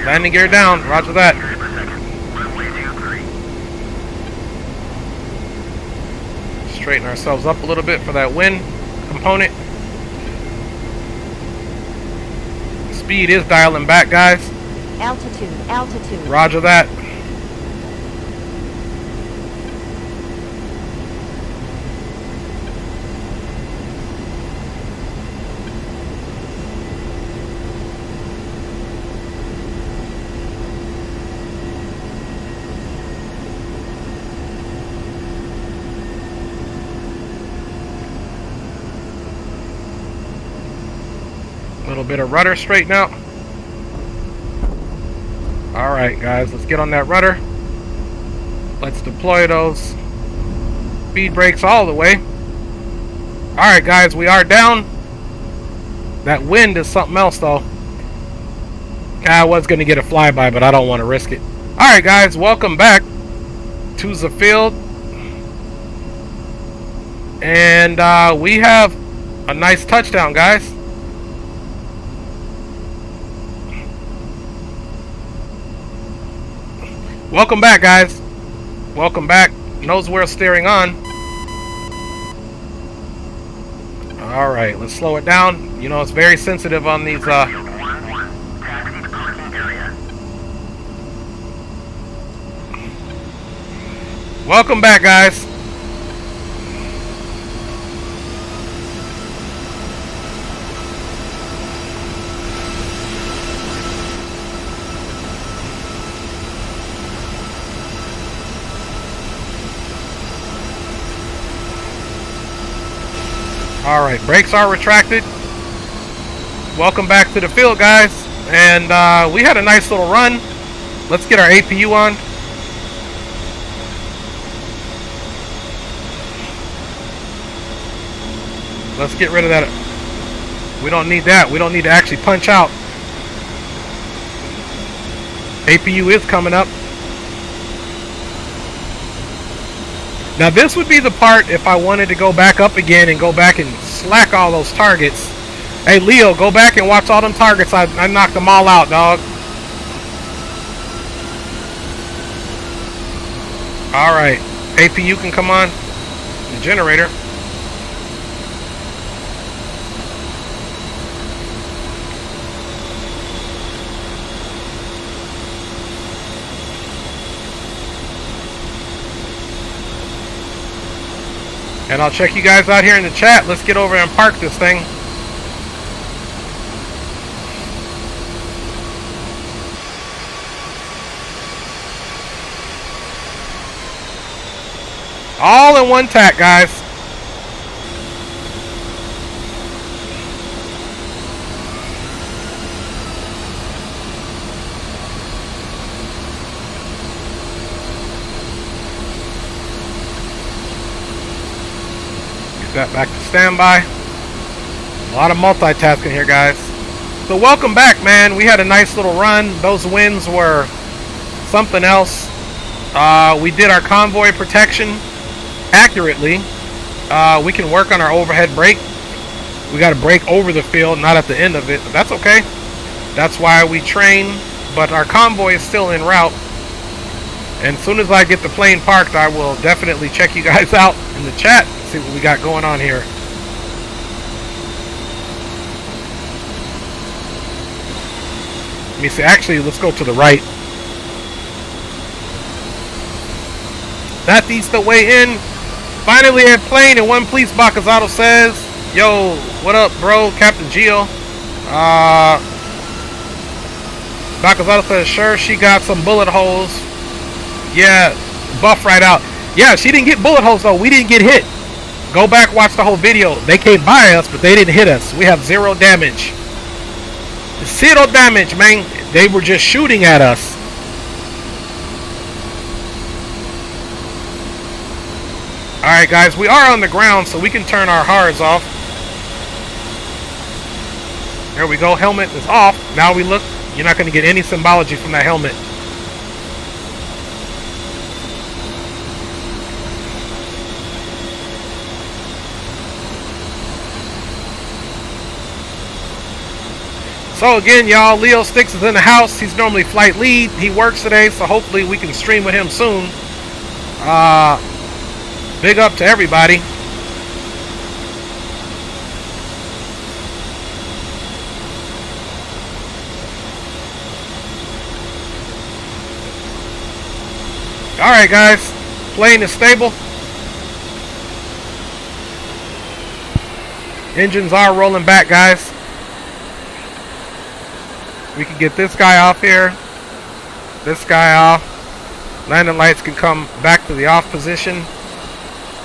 Landing gear down. Roger that. Straighten ourselves up a little bit for that wind component. Speed is dialing back, guys. Altitude. Roger that. A little bit of rudder straighten out. Alright guys, let's get on that rudder. Let's deploy those speed brakes all the way. Alright guys, we are down. That wind is something else though. I was going to get a flyby, but I don't want to risk it. Alright guys, welcome back to the field. And we have a nice touchdown, guys. Welcome back, guys. Welcome back. Nose wheel steering on. Alright, let's slow it down. You know, it's very sensitive on these Welcome back, guys. All right, brakes are retracted. Welcome back to the field, guys. And we had a nice little run. Let's get our APU on. Let's get rid of that. We don't need that. We don't need to actually punch out. APU is coming up. Now this would be the part if I wanted to go back up again and go back and slack all those targets. Hey Leo, go back and watch all them targets. I knocked them all out, dog. Alright, APU can come on. The generator. And I'll check you guys out here in the chat. Let's get over and park this thing. All in one tack, guys. Get that back to standby. A lot of multitasking here, guys. So welcome back, man. We had a nice little run. Those winds were something else. We did our convoy protection accurately. We can work on our overhead brake. We got to brake over the field, not at the end of it, but that's okay. That's why we train, but our convoy is still en route. And as soon as I get the plane parked, I will definitely check you guys out in the chat, see what we got going on here. Let me see, actually, let's go to the right. That's the way in. Finally at plane in one piece, Bakazato says. Yo, what up, bro? Captain Geo. Bakazato says, sure, she got some bullet holes. Yeah, buff right out. Yeah, she didn't get bullet holes, though. We didn't get hit. Go back, watch the whole video. They came by us, but they didn't hit us. We have 0 damage. 0 damage, man. They were just shooting at us. Alright guys, we are on the ground, so we can turn our HARs off. There we go, helmet is off. Now we look, you're not going to get any symbology from that helmet. So again, y'all, Leo Sticks is in the house. He's normally flight lead. He works today, so hopefully we can stream with him soon. Big up to everybody. Alright guys, plane is stable. Engines are rolling back, guys. We can get this guy off here. This guy off. Landing lights can come back to the off position.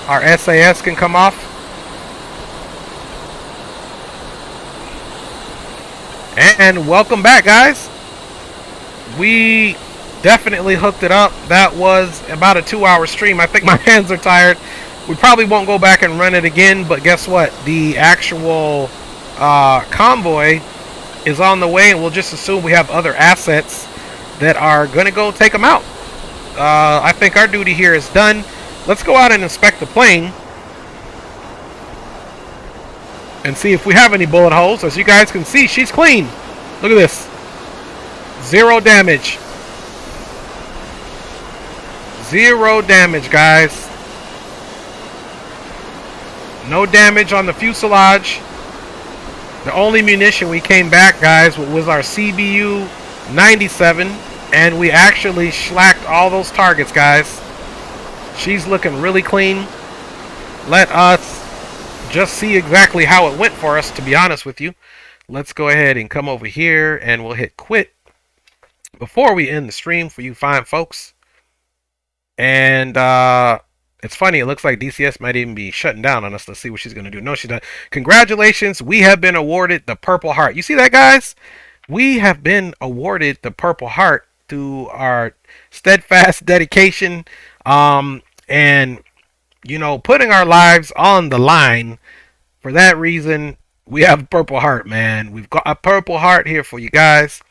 Our SAS can come off. And welcome back, guys. We definitely hooked it up. That was about a 2-hour stream. I think my hands are tired. We probably won't go back and run it again, but guess what? The actual convoy is on the way, and we'll just assume we have other assets that are going to go take them out. I think our duty here is done. Let's go out and inspect the plane and see if we have any bullet holes. As you guys can see, she's clean. Look at this. 0 damage. 0 damage, guys. No damage on the fuselage. The only munition we came back, guys, was our CBU 97, and we actually slacked all those targets, guys. She's looking really clean. Let us just see exactly how it went for us, to be honest with you. Let's go ahead and come over here, and we'll hit quit before we end the stream for you fine folks. And It's funny. It looks like DCS might even be shutting down on us. Let's see what she's going to do. No, she's not. Congratulations. We have been awarded the Purple Heart. You see that, guys? We have been awarded the Purple Heart through our steadfast dedication and, you know, putting our lives on the line. For that reason, we have a Purple Heart, man. We've got a Purple Heart here for you guys.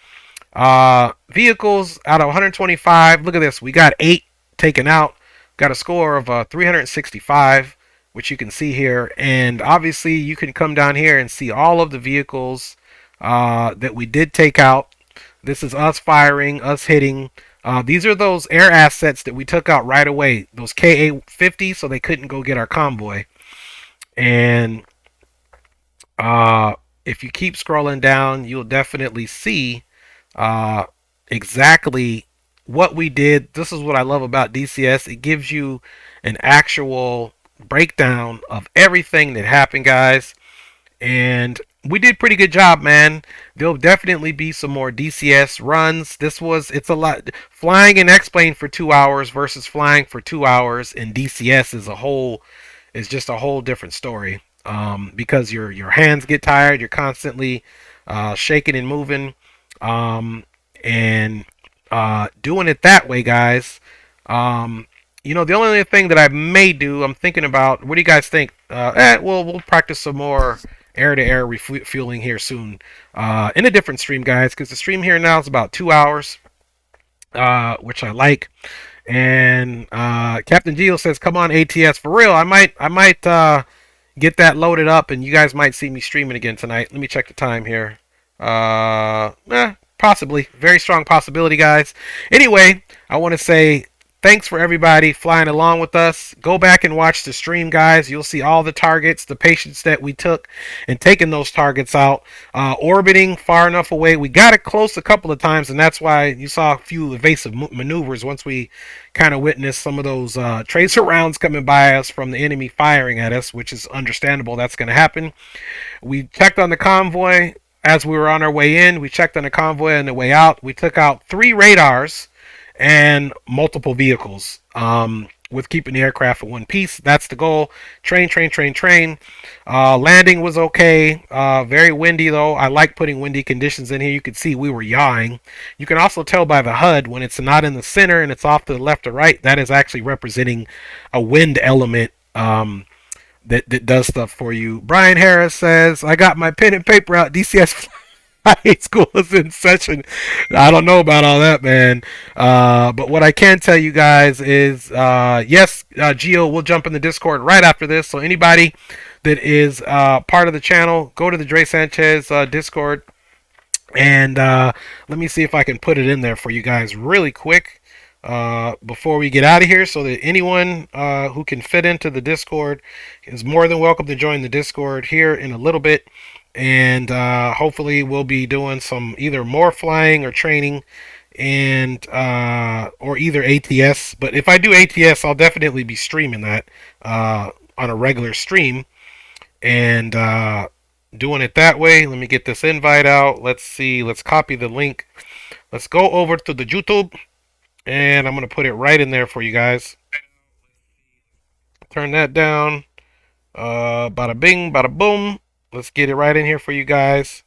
Vehicles out of 125. Look at this. We got 8 taken out. Got a score of 365, which you can see here. And obviously, you can come down here and see all of the vehicles that we did take out. This is us firing, us hitting. These are those air assets that we took out right away. Those KA-50, so they couldn't go get our convoy. And if you keep scrolling down, you'll definitely see exactly what we did. This is what I love about DCS. It gives you an actual breakdown of everything that happened, guys. And we did pretty good job, man. There'll definitely be some more DCS runs. It's a lot. Flying in X-Plane for 2 hours versus flying for 2 hours in DCS is just a whole different story. Because your hands get tired. You're constantly shaking and moving. And doing it that way, guys. You know, the only other thing that I may do, I'm thinking about, what do you guys think? We'll practice some more air-to-air refueling here soon in a different stream, guys, because the stream here now is about 2 hours, which I like. And Captain Geo says, "Come on, ATS for real." I might get that loaded up, and you guys might see me streaming again tonight. Let me check the time here. Possibly. Very strong possibility, guys. Anyway, I want to say thanks for everybody flying along with us. Go back and watch the stream, guys. You'll see all the targets, the patience that we took in taking those targets out. Orbiting far enough away. We got it close a couple of times, and that's why you saw a few evasive maneuvers once we kind of witnessed some of those tracer rounds coming by us from the enemy firing at us, which is understandable. That's going to happen. We checked on the convoy as we were on our way in. We checked on the convoy on the way out. We took out 3 radars and multiple vehicles with keeping the aircraft in one piece. That's the goal. Train. Landing was okay. Very windy, though. I like putting windy conditions in here. You can see we were yawing. You can also tell by the HUD when it's not in the center and it's off to the left or right. That is actually representing a wind element that does stuff for you. Brian Harris says, "I got my pen and paper out. DCS high school is in session." I don't know about all that, man. But what I can tell you guys is, yes, Geo will jump in the Discord right after this. So anybody that is part of the channel, go to the Dre Sanchez Discord. And let me see if I can put it in there for you guys really quick before we get out of here, so that anyone who can fit into the Discord is more than welcome to join the Discord here in a little bit. And hopefully we'll be doing some either more flying or training, and or either ATS. But if I do ATS, I'll definitely be streaming that on a regular stream, and doing it that way. Let me get this invite out. Let's see. Let's copy the link. Let's go over to the YouTube, and I'm going to put it right in there for you guys. Turn that down. Bada bing, bada boom. Let's get it right in here for you guys.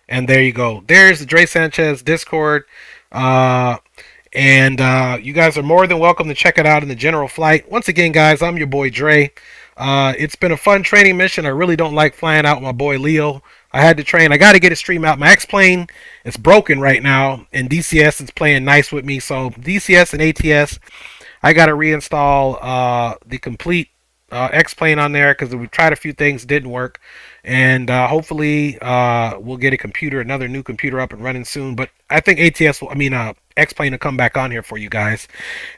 And there you go. There's the Dre Sanchez Discord. And you guys are more than welcome to check it out in the general flight. Once again, guys, I'm your boy Dre. It's been a fun training mission. I really don't like flying out with my boy Leo. I had to train. I got to get a stream out. My X-Plane is broken right now, and DCS is playing nice with me. So DCS and ATS, I got to reinstall the complete X-Plane on there, because we tried a few things, didn't work. And hopefully we'll get another new computer up and running soon. But I think X-Plane will come back on here for you guys.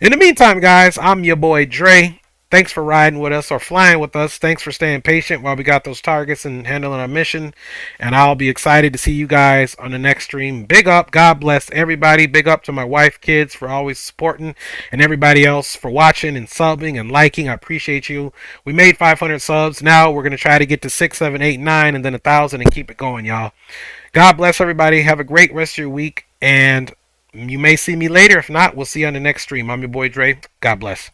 In the meantime, guys, I'm your boy Dre. Thanks for riding with us or flying with us. Thanks for staying patient while we got those targets and handling our mission. And I'll be excited to see you guys on the next stream. Big up. God bless everybody. Big up to my wife, kids for always supporting, and everybody else for watching and subbing and liking. I appreciate you. We made 500 subs. Now we're going to try to get to 6, 7, 8, 9, and then 1,000 and keep it going, y'all. God bless everybody. Have a great rest of your week. And you may see me later. If not, we'll see you on the next stream. I'm your boy Dre. God bless.